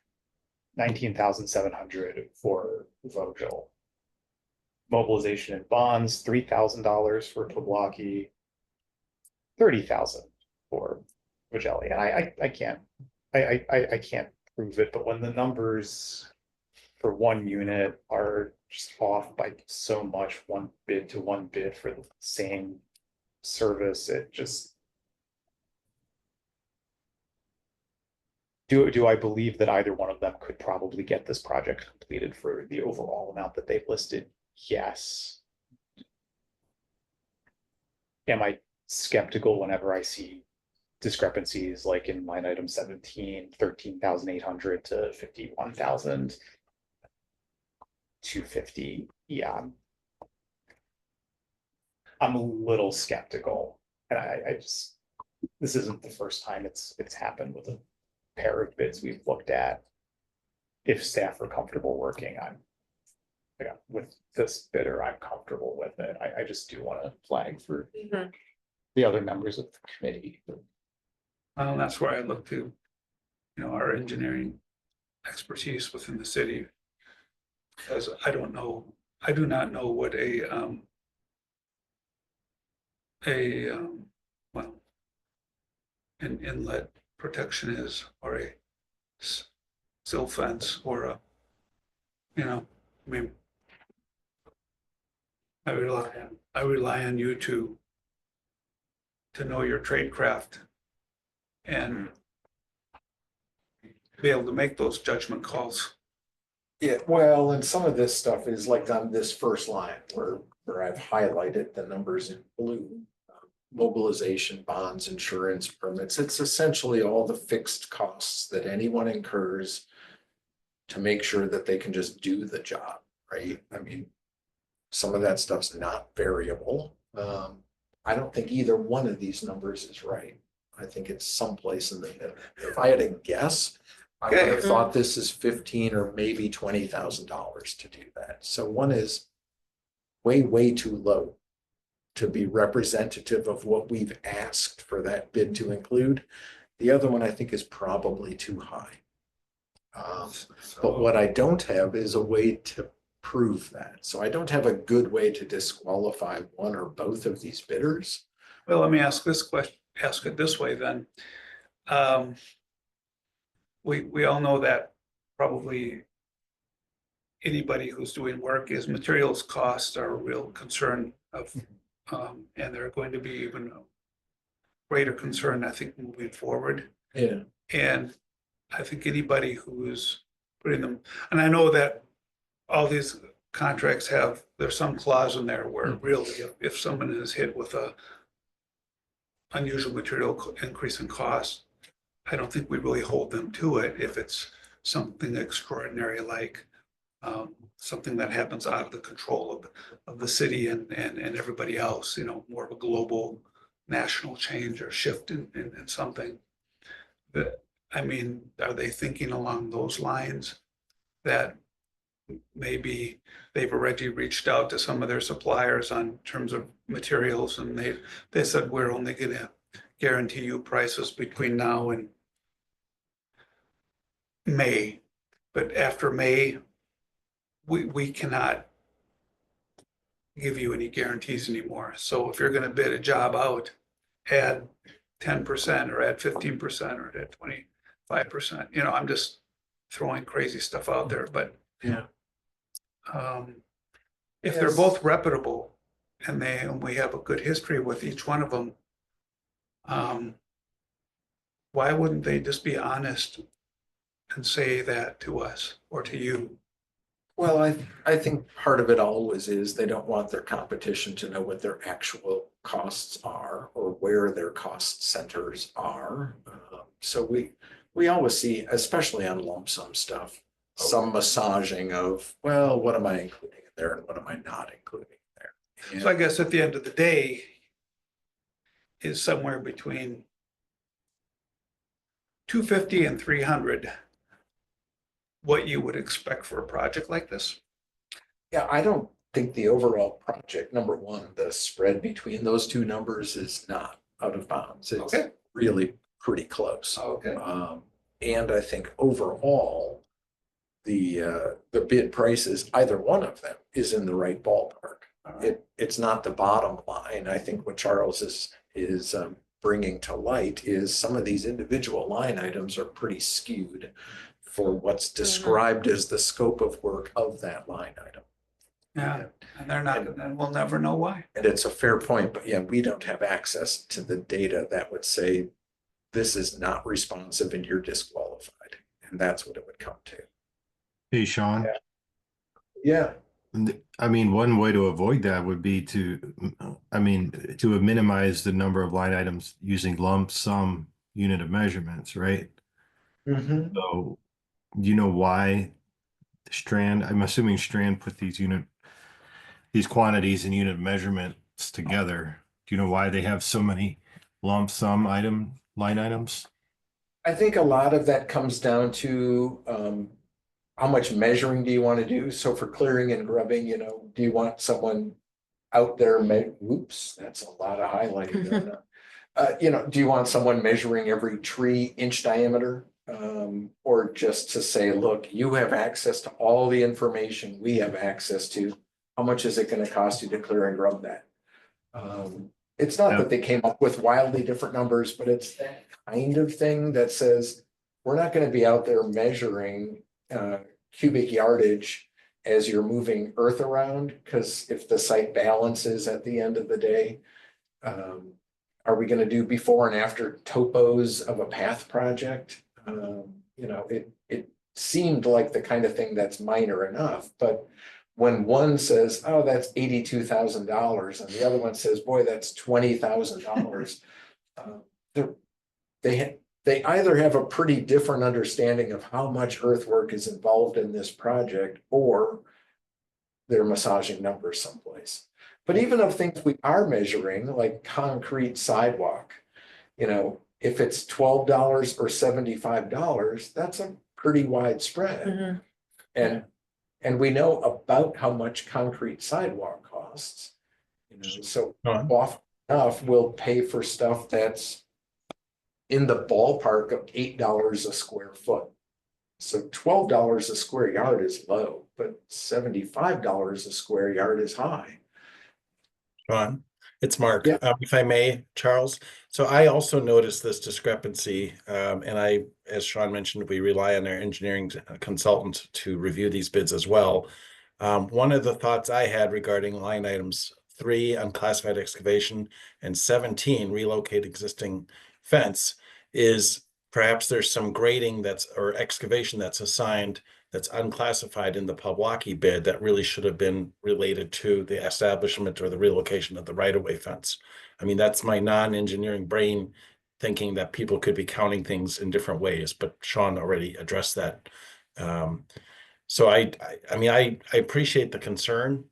19,700 for Vogel. Mobilization and bonds, $3,000 for Pawlaki, 30,000 for Vagelli. And I can't prove it, but when the numbers for one unit are just off by so much, one bid to one bid for the same service, it just. Do I believe that either one of them could probably get this project completed for the overall amount that they've listed? Yes. Am I skeptical whenever I see discrepancies like in line item 17, 13,800 to 51,000, 250? Yeah, I'm a little skeptical, and I just, this isn't the first time it's happened with a pair of bids we've looked at. If staff are comfortable working on, with this bidder, I'm comfortable with it. I just do want to flag for the other members of the committee. Well, that's where I look to, our engineering expertise within the city. Because I do not know what an inlet protection is, or a sill fence, or I rely on you to know your trade craft and be able to make those judgment calls. Yeah, well, and some of this stuff is like on this first line where I've highlighted the numbers in blue. Mobilization, bonds, insurance, permits. It's essentially all the fixed costs that anyone incurs to make sure that they can just do the job, right? I mean, some of that stuff's not variable. I don't think either one of these numbers is right. I think it's someplace in the middle. If I had to guess, I would have thought this is $15,000 or maybe $20,000 to do that. So one is way too low to be representative of what we've asked for that bid to include. The other one I think is probably too high. But what I don't have is a way to prove that. So I don't have a good way to disqualify one or both of these bidders. Well, let me ask this question, ask it this way then. We all know that probably anybody who's doing work is materials costs are a real concern of, and they're going to be even a greater concern, I think, moving forward. Yeah. And I think anybody who's putting them, and I know that all these contracts have, there's some clause in there where really if someone is hit with a unusual material increase in cost, I don't think we really hold them to it if it's something extraordinary like something that happens out of the control of the city and everybody else, you know, more of a global national change or shift in something. That, I mean, are they thinking along those lines that maybe they've already reached out to some of their suppliers on terms of materials and they said, we're only gonna guarantee you prices between now and May, but after May, we cannot give you any guarantees anymore. So if you're gonna bid a job out, add 10% or add 15% or add 25%. You know, I'm just throwing crazy stuff out there, but Yeah. If they're both reputable and we have a good history with each one of them, why wouldn't they just be honest and say that to us or to you? Well, I think part of it always is they don't want their competition to know what their actual costs are or where their cost centers are. So we always see, especially on lump sum stuff, some massaging of, well, what am I including in there and what am I not including in there? So I guess at the end of the day is somewhere between 250 and 300 what you would expect for a project like this. Yeah, I don't think the overall project, number one, the spread between those two numbers is not out of bounds. It's Okay. really pretty close. Okay. And I think overall, the bid prices, either one of them is in the right ballpark. It's not the bottom line. I think what Charles is bringing to light is some of these individual line items are pretty skewed for what's described as the scope of work of that line item. Yeah, and they're not, and we'll never know why. And it's a fair point, but yeah, we don't have access to the data that would say this is not responsive and you're disqualified. And that's what it would come to. Hey, Sean. Yeah. I mean, one way to avoid that would be to minimize the number of line items using lump sum unit of measurements, right? Mm-hmm. So, do you know why Strand? I'm assuming Strand put these quantities and unit measurements together. Do you know why they have so many lump sum line items? I think a lot of that comes down to how much measuring do you want to do? So for clearing and grubbing, you know, do you want someone out there, oops, that's a lot of highlighting going on. You know, do you want someone measuring every tree inch diameter? Or just to say, look, you have access to all the information we have access to. How much is it going to cost you to clear and grub that? It's not that they came up with wildly different numbers, but it's that kind of thing that says, we're not going to be out there measuring cubic yardage as you're moving earth around, because if the site balances at the end of the day, are we going to do before and after topos of a path project? it seemed like the kind of thing that's minor enough, but when one says, oh, that's $82,000, and the other one says, boy, that's $20,000. They either have a pretty different understanding of how much earthwork is involved in this project, or they're massaging numbers someplace. But even of things we are measuring, like concrete sidewalk, if it's $12 or $75, that's a pretty wide spread. And we know about how much concrete sidewalk costs. So often enough, we'll pay for stuff that's in the ballpark of $8 a square foot. So $12 a square yard is low, but $75 a square yard is high. Sean, it's Mark. Yeah. If I may, Charles. So I also noticed this discrepancy, and as Sean mentioned, we rely on our engineering consultant to review these bids as well. One of the thoughts I had regarding line items 3, unclassified excavation, and 17, relocate existing fence, is perhaps there's some grading or excavation that's assigned that's unclassified in the Pawlowski bid that really should have been related to the establishment or the relocation of the right-of-way fence. I mean, that's my non-engineering brain thinking that people could be counting things in different ways, but Sean already addressed that. So I appreciate the concern.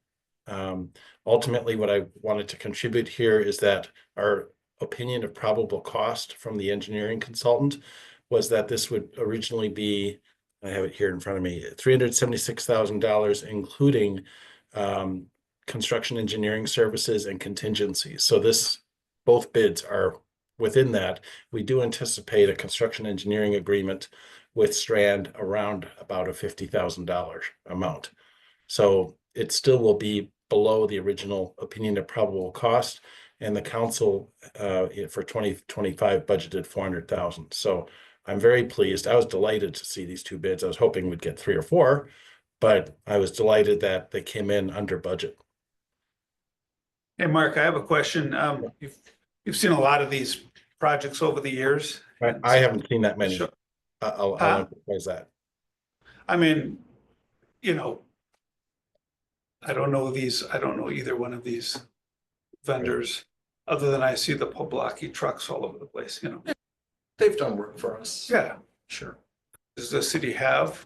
Ultimately, what I wanted to contribute here is that our opinion of probable cost from the engineering consultant was that this would originally be, I have it here in front of me, $376,000, including construction engineering services and contingencies. So both bids are within that. We do anticipate a construction engineering agreement with Strand around about a $50,000 amount. So it still will be below the original opinion of probable cost, and the council for 2025 budgeted $400,000. So I'm very pleased. I was delighted to see these two bids. I was hoping we'd get 3 or 4, but I was delighted that they came in under budget. Hey, Mark, I have a question. You've seen a lot of these projects over the years. I haven't seen that many. Sure. I'll emphasize that. I mean, I don't know either one of these vendors, other than I see the Pawlowski trucks all over the place, They've done work for us. Yeah. Sure. Does the city have?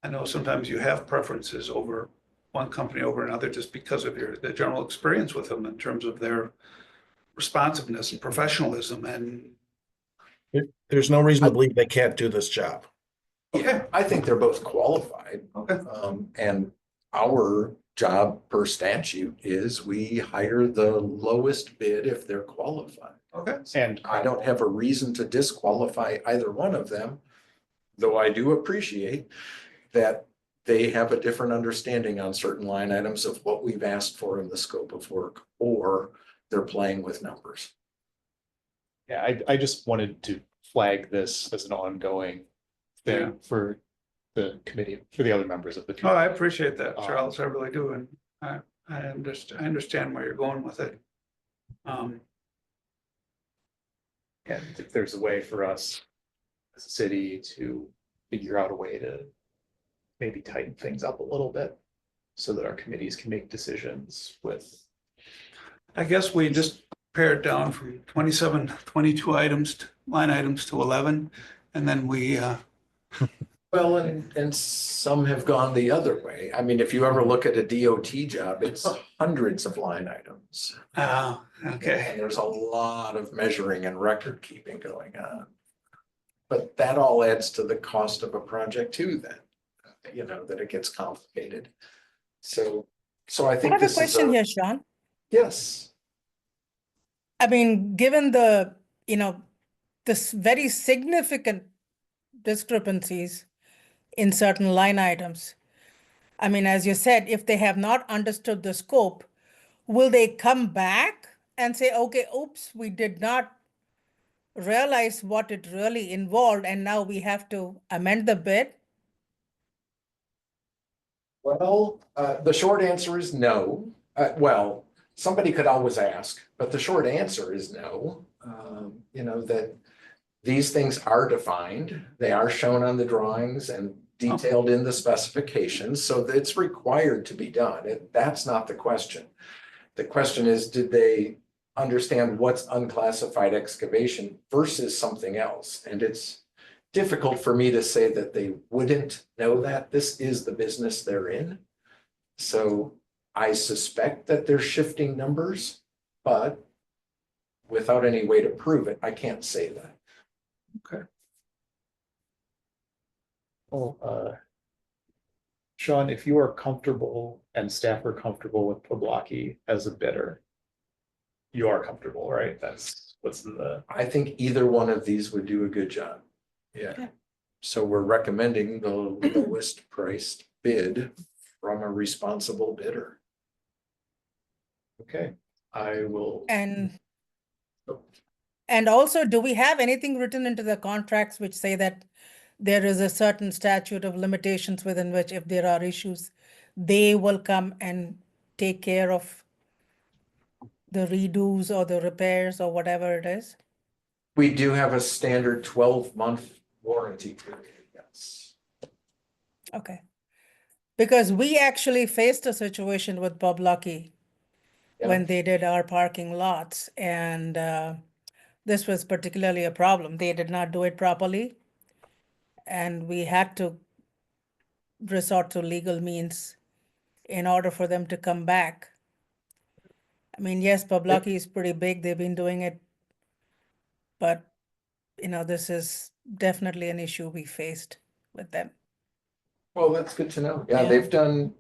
I know sometimes you have preferences over one company over another just because of the general experience with them in terms of their responsiveness and professionalism and. There's no reason to believe they can't do this job. Yeah, I think they're both qualified. Okay. And our job per statute is we hire the lowest bid if they're qualified. Okay. And I don't have a reason to disqualify either one of them, though I do appreciate that they have a different understanding on certain line items of what we've asked for in the scope of work, or they're playing with numbers. yeah, I just wanted to flag this as an ongoing thing for the committee, for the other members of the Oh, committee. I appreciate that, Charles. I really do. And I understand where you're going with it. And if there's a way for us as a city to figure out a way to maybe tighten things up a little bit so that our committees can make decisions with. I guess we just pared down from 27, 22 line items to 11. And then we, Well, and some have gone the other way. I mean, if you ever look at a DOT job, it's hundreds of line items. okay. And there's a lot of measuring and record keeping going on. But that all adds to the cost of a project too, then, that it gets complicated. So I think I have a this is question here, Sean. Yes. I mean, given this very significant discrepancies in certain line items, I mean, as you said, if they have not understood the scope, will they come back and say, okay, oops, we did not realize what it really involved, and now we have to amend the bid? Well, the short answer is no. Well, somebody could always ask, but the short answer is no. these things are defined. They are shown on the drawings and detailed in the specifications, so that it's required to be done. That's not the question. The question is, did they understand what's unclassified excavation versus something else? And it's difficult for me to say that they wouldn't know that. This is the business they're in. So I suspect that they're shifting numbers, but without any way to prove it, I can't say that. Well, Sean, if you are comfortable and staff are comfortable with Poblocki as a bidder, you are comfortable, right? That's what's in the, I think either one of these would do a good job. Yeah. Okay. So we're recommending the lowest priced bid from a responsible bidder. okay, I will. And also, do we have anything written into the contracts which say that there is a certain statute of limitations within which if there are issues, they will come and take care of the redos or the repairs or whatever it is? We do have a standard 12-month warranty period, yes. Okay. Because we actually faced a situation with Bob Lucky when they did our parking lots, and this was particularly a problem. They did not do it properly, and we had to resort to legal means in order for them to come back. I mean, yes, Bob Lucky is pretty big. They've been doing it, but this is definitely an issue we faced with them. Well, that's good to know. Yeah, Yeah. they've done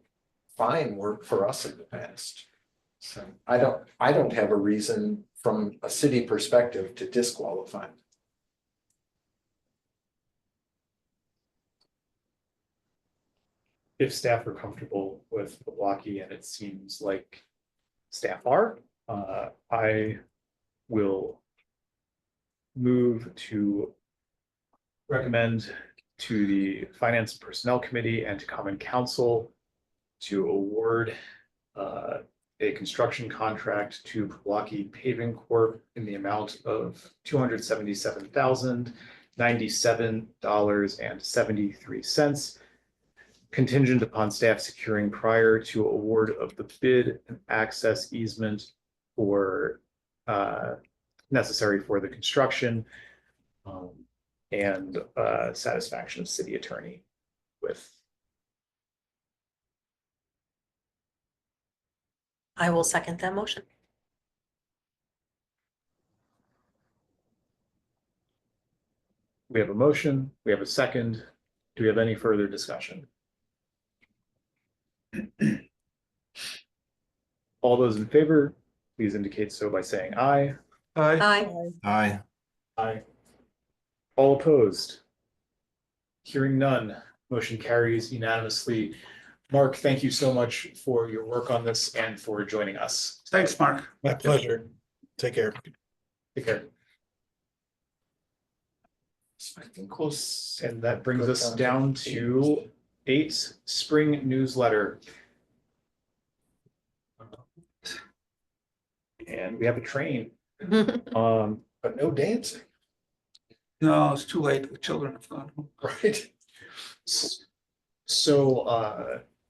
fine work for us in the past. So I don't have a reason from a city perspective to disqualify them. If staff are comfortable with Poblocki, and it seems like staff are, I will move to recommend to the Finance and Personnel Committee and to Common Council to award a construction contract to Poblocki Paving Corp. In the amount of $277,097.73, contingent upon staff securing prior to award of the bid an access easement for necessary for the construction, and satisfaction of city attorney with. I will second that motion. We have a motion, we have a second. Do we have any further discussion? All those in favor, please indicate so by saying aye. Aye. Aye. Aye. All opposed? Hearing none, motion carries unanimously. Mark, thank you so much for your work on this and for joining us. Thanks, Mark. My pleasure. Take care. Take care. So I think we'll And that brings us down to 8, spring newsletter. And we have a train. but no dancing, No, it's too late. The children have gone home. right? So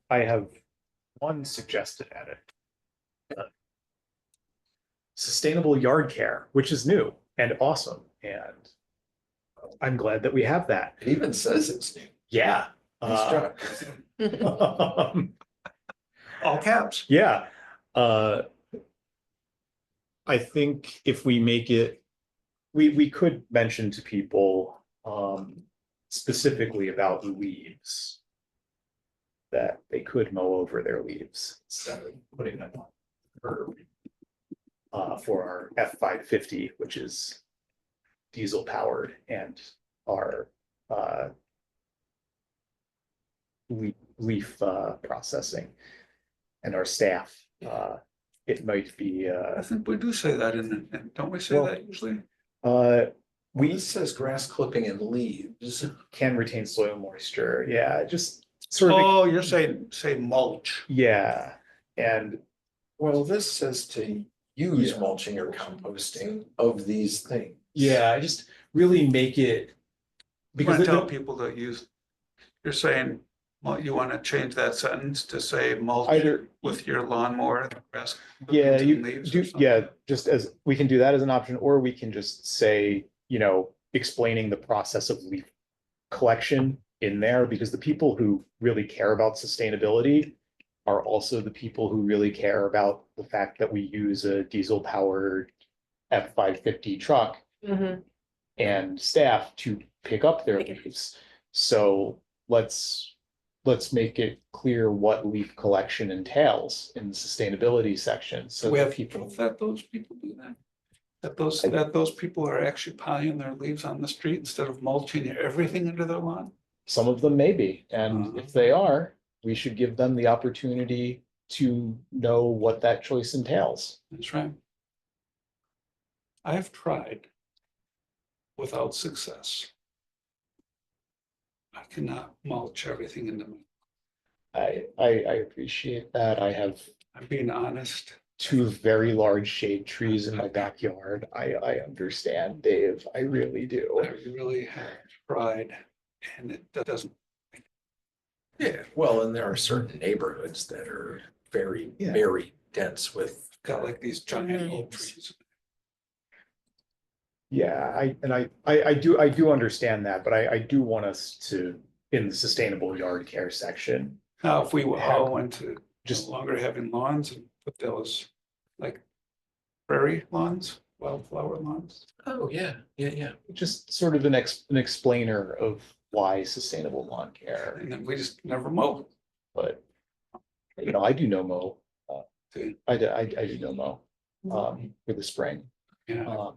I have one suggested edit. Sustainable yard care, which is new and awesome, and I'm glad that we have that. It even says it's new. Yeah. Nice job. All caps. Yeah. I think if we make it, we could mention to people specifically about leaves, that they could mow over their leaves instead of putting them on curb. For our F-550, which is diesel powered, and our leaf processing, and our staff, it might be I think we do say that don't we say Well, that usually? we It says grass clipping and leaves. can retain soil moisture. Yeah, just sort of, Oh, you're saying, say mulch. yeah. And Well, this says to use Yeah. mulching or composting of these things. yeah, I just, really make it. You Because want to tell people to use, you're saying, well, you want to change that sentence to say mulch either, with your lawnmower, the grass. yeah, clippings and you leaves or do, something. yeah, just as, we can do that as an option, or we can just say, you know, explaining the process of leaf collection in there, because the people who really care about sustainability are also the people who really care about the fact that we use a diesel powered F-550 truck Mhm. and staff to pick up their leaves. So let's make it clear what leaf collection entails in the sustainability section. So We that have people, proof that those people do that? That those people are actually piling their leaves on the street instead of mulching everything into their lawn? some of them may be, and if they are, we should give them the opportunity to know what that choice entails. That's right. I have tried without success. I cannot mulch everything into my, I appreciate that. I have I'm being honest. two very large shade trees in my backyard. I understand, Dave. I really do. I really have tried and it doesn't. Yeah, well, and there are certain neighborhoods that are very, Yeah. very dense with. Got like these giant oak trees. Yeah, I do understand that, but I do want us to, in the sustainable yard care section, Now, if we all went to just just longer having lawns and put those like prairie lawns, wildflower lawns. Oh, yeah, yeah. just sort of an explainer of why sustainable lawn care, And then we just never mow. but you know, I do no mow. Okay. I do no mow for the spring. Yeah,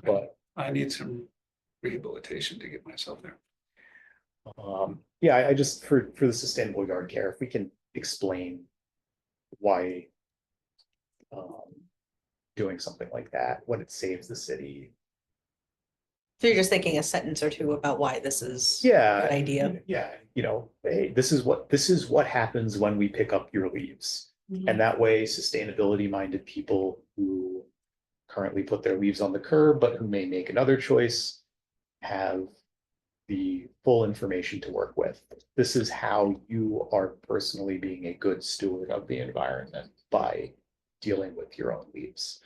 But I need some rehabilitation to get myself there. yeah, I just for the sustainable yard care, if we can explain why doing something like that, what it saves the city. So you're just thinking a sentence or two about why this is. a Yeah. Good idea. Yeah, you know, hey, this is what happens when we pick up your leaves. Mhm. And that way, sustainability minded people who currently put their leaves on the curb, but who may make another choice, have the full information to work with. This is how you are personally being a good steward of the environment by dealing with your own leaves.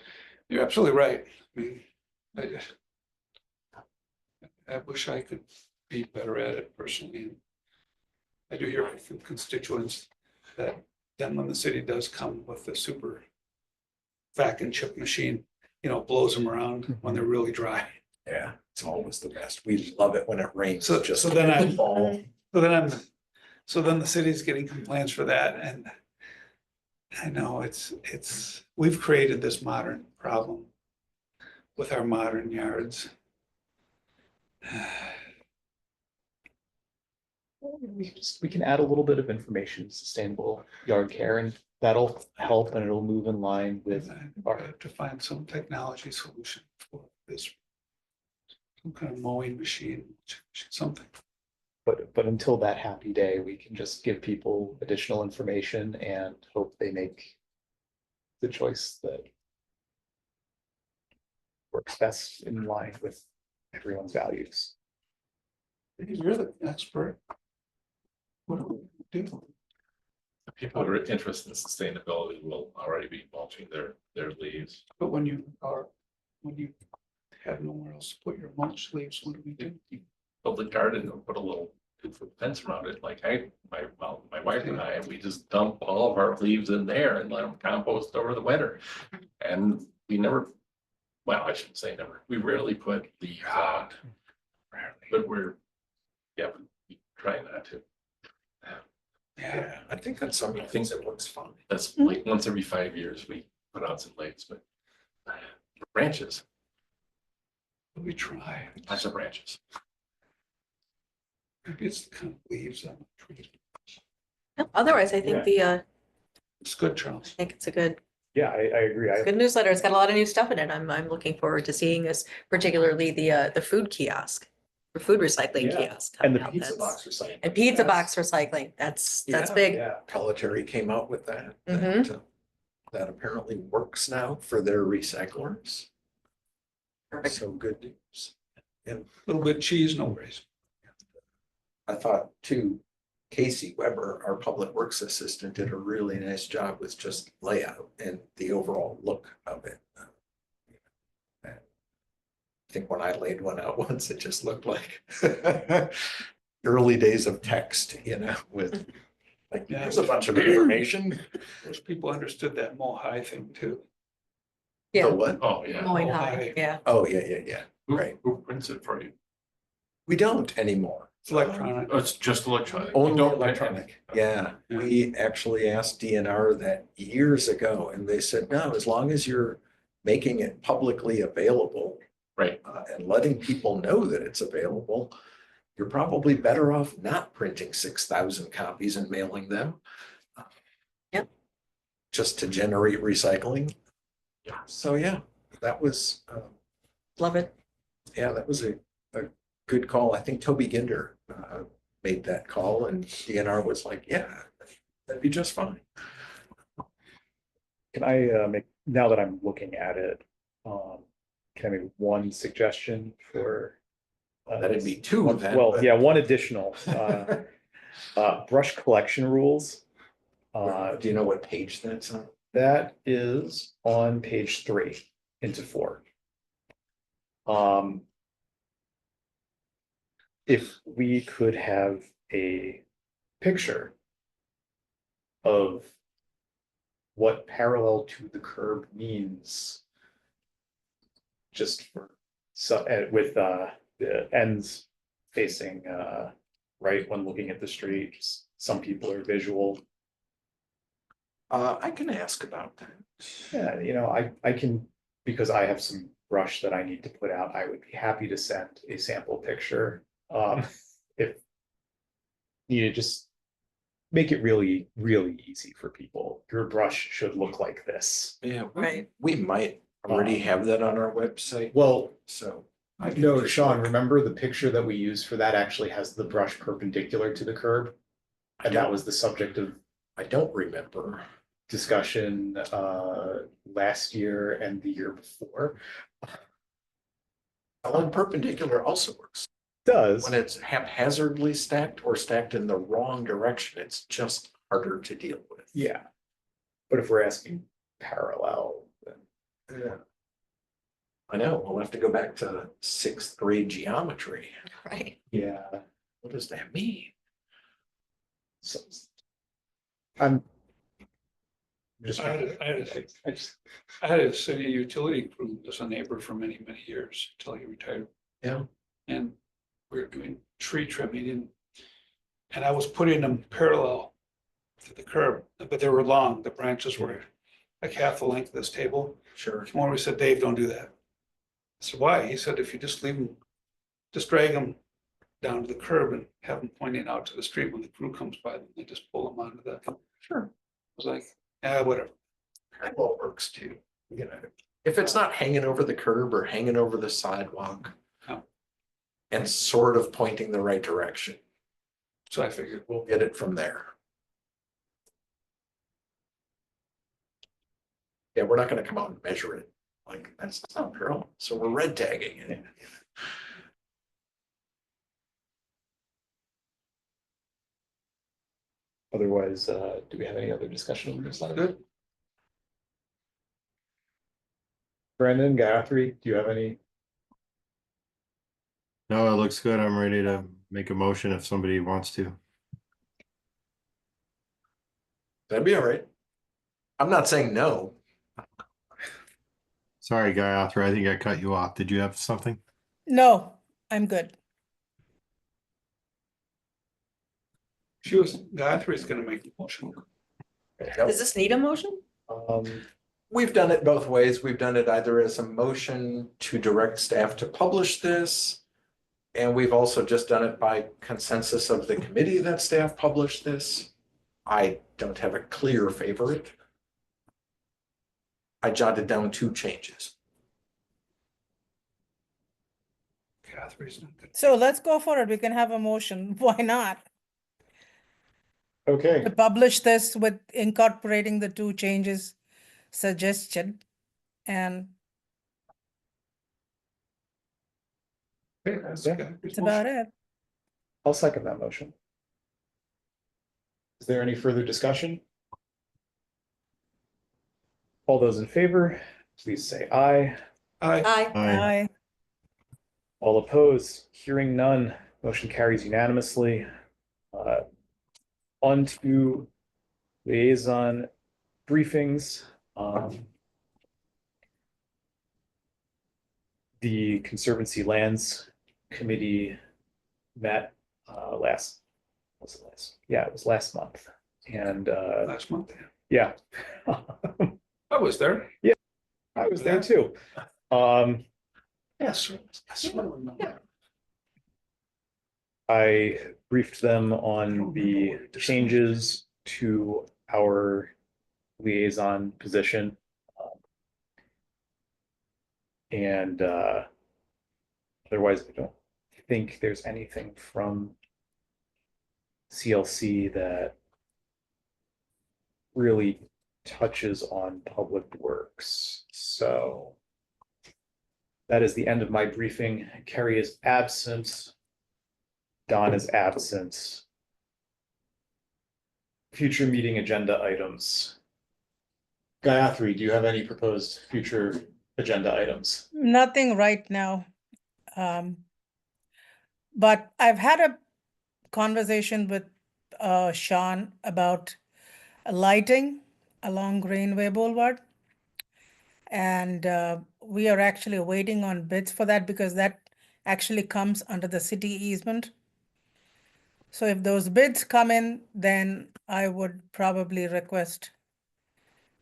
You're absolutely right. I mean, I wish I could be better at it personally. I do hear from constituents that then when the city does come with the super vac and chip machine, you know, blows them around when they're really dry. Yeah, it's always the best. We love it when it rains. So just then I, fall. so then the city's getting complaints for that, and I know we've created this modern problem with our modern yards. We can add a little bit of information, to sustainable yard care, and that'll help, and it'll move in line with I have to find some technology solution for this. Some kind of mowing machine, something. but until that happy day, we can just give people additional information and hope they make the choice that works best in line with everyone's values. You're the expert. What do we do? The people who are interested in sustainability will already be mulching their leaves. But when you have nowhere else to put your mulch leaves, what do we do? Build a garden and put a little 2-foot fence around it, like my wife and I, we just dump all of our leaves in there and let them compost over the winter. And we never, well, I shouldn't say never, we rarely put leaves out. But we try not to. Yeah, I think that's some of the things that works fine. That's like once every 5 years, we put out some leaves, but branches, we try. lots of branches. Maybe it's the kind of leaves on the tree. No, otherwise, I think It's good, Charles. I think it's a good Yeah, I agree. good newsletter. It's got a lot of new stuff in it. I'm looking forward to seeing this, particularly the food kiosk. The food recycling Yeah. kiosk. And the coming out. Pizza That's- box recycling. And pizza That's- box recycling. That's Yeah, big. Yeah, Pelletary came out with that. Mhm. That apparently works now for their recyclers. Perfect. So good news. And Little bit of cheese, no worries. I thought too, Casey Weber, our public works assistant, did a really nice job with just layout and the overall look of it. I think when I laid one out once, it just looked like early days of text, with like, Yeah. there's a bunch of information. Most people understood that Mohai thing too. The Yeah, what? Oh, yeah. mowing Oh, high, hi. yeah. Oh, yeah, right. Who prints it for you? We don't anymore. It's electronic. Oh, it's just electronic. You Only don't print electronic. anything. Yeah, we actually asked DNR that years ago, and they said, no, as long as you're making it publicly available Right. and letting people know that it's available, you're probably better off not printing 6,000 copies and mailing them. Yep. Just to generate recycling. Yeah. So yeah, that was, Love it. yeah, that was a good call. I think Toby Ginder made that call, and DNR was like, yeah, that'd be just fine. Can I make, now that I'm looking at it, can I make one suggestion for? That'd be two one- then, Well, but- yeah, one additional, brush collection rules. Do you know what page that's on? That is on page 3 into 4. If we could have a picture of what parallel to the curb means, just for, so, with the ends facing right when looking at the street, just some people are visual. I can ask about that. Yeah, I can, because I have some brush that I need to put out, I would be happy to send a sample picture. If needed, just make it really, really easy for people. Your brush should look like this. Yeah, Right. we might already have that on our website, Well, so. I can no, just Sean, look. remember the picture that we used for that actually has the brush perpendicular to the curb? And that was the subject of I don't remember. discussion last year and the year before. Well, perpendicular also works. Does. When it's haphazardly stacked or stacked in the wrong direction, it's just harder to deal with. Yeah. But if we're asking parallel, then Yeah. I know, we'll have to go back to 6th grade geometry. Right. yeah. What does that mean? So, I'm just I trying had, I had, to, I just, I had a city utility crew as a neighbor for many, many years until he retired. Yeah. And we were doing tree trimming and I was putting them parallel to the curb, but they were long. The branches were like half the length of this table. Sure. Came over, he said, Dave, don't do that. I said, why? He said, if you just leave them, just drag them down to the curb and have them pointing out to the street when the crew comes by, then they just pull them onto that. I Sure. was like, yeah, whatever. Parallel works too, if it's not hanging over the curb or hanging over the sidewalk. Oh. And sort of pointing the right direction, So I figured, we'll get it from there. Yeah, we're not gonna come out and measure it, like, that's not parallel, so we're red tagging it. otherwise, do we have any other discussion on this? good. Brandon, Guthrie, do you have any? No, it looks good. I'm ready to make a motion if somebody wants to. That'd be all right. I'm not saying no. Sorry, Guy Author, I think I cut you off. Did you have something? No, I'm good. Guthrie's gonna make the motion. Does this need a motion? We've done it both ways. We've done it either as a motion to direct staff to publish this. And we've also just done it by consensus of the committee that staff publish this. I don't have a clear favorite. I jotted down 2 changes. Guthrie's not good. So let's go for it. We can have a motion. Why not? Okay, To publish this with incorporating the 2 changes suggestion and Okay, that's Yeah. good. That's about it. I'll second that motion. Is there any further discussion? All those in favor, please say aye. Aye. Aye. Aye. Aye. All opposed, hearing none, motion carries unanimously. On to liaison briefings. The Conservancy Lands Committee met last, was it last? Yeah, it was last month. And Last month. yeah. I was there. I was there too. Yes. I remember. I briefed them on the changes to our liaison position. And otherwise, I don't think there's anything from CLC that really touches on public works. So that is the end of my briefing. Carrie is absent. Don is absent. Future meeting agenda items. Gayatri, do you have any proposed future agenda items? Nothing right now. But I've had a conversation with Sean about lighting along Greenway Boulevard. And we are actually waiting on bids for that because that actually comes under the city easement. So if those bids come in, then I would probably request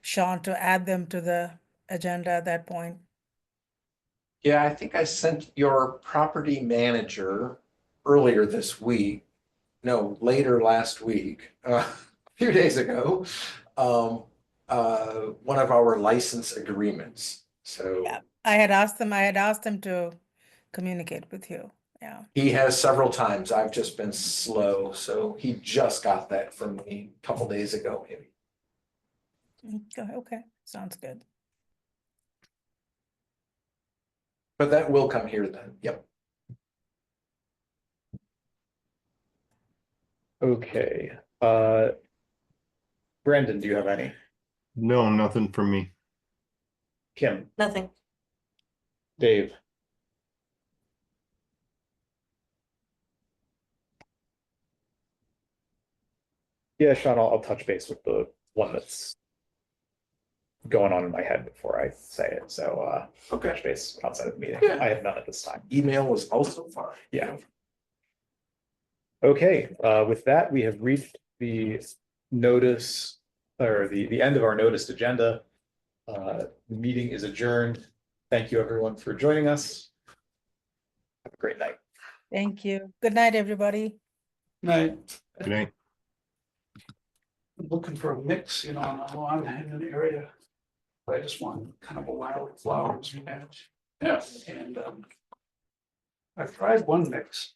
Sean to add them to the agenda at that point. Yeah, I think I sent your property manager earlier this week, no, later last week, a few days ago, one of our license agreements. So Yeah, I had asked them to communicate with you. Yeah. he has several times. I've just been slow, so he just got that from me a couple days ago, maybe. Okay, sounds good. But that will come here then. Yep. Okay. Brandon, do you have any? No, nothing from me. Kim, Nothing. Dave? Yeah, Sean, I'll touch base with the one that's going on in my head before I say it. So Okay. touch base outside of the meeting. Yeah. I have none at this time. Email was also fine. Yeah. Okay, with that, we have reached the notice or the end of our noticed agenda. The meeting is adjourned. Thank you, everyone, for joining us. Have a great night. Thank you. Good night, everybody. Night. Good night. Looking for a mix, you know, on the lawn in an area. But I just want kind of a wild flowers match. Yeah. And I've tried one mix.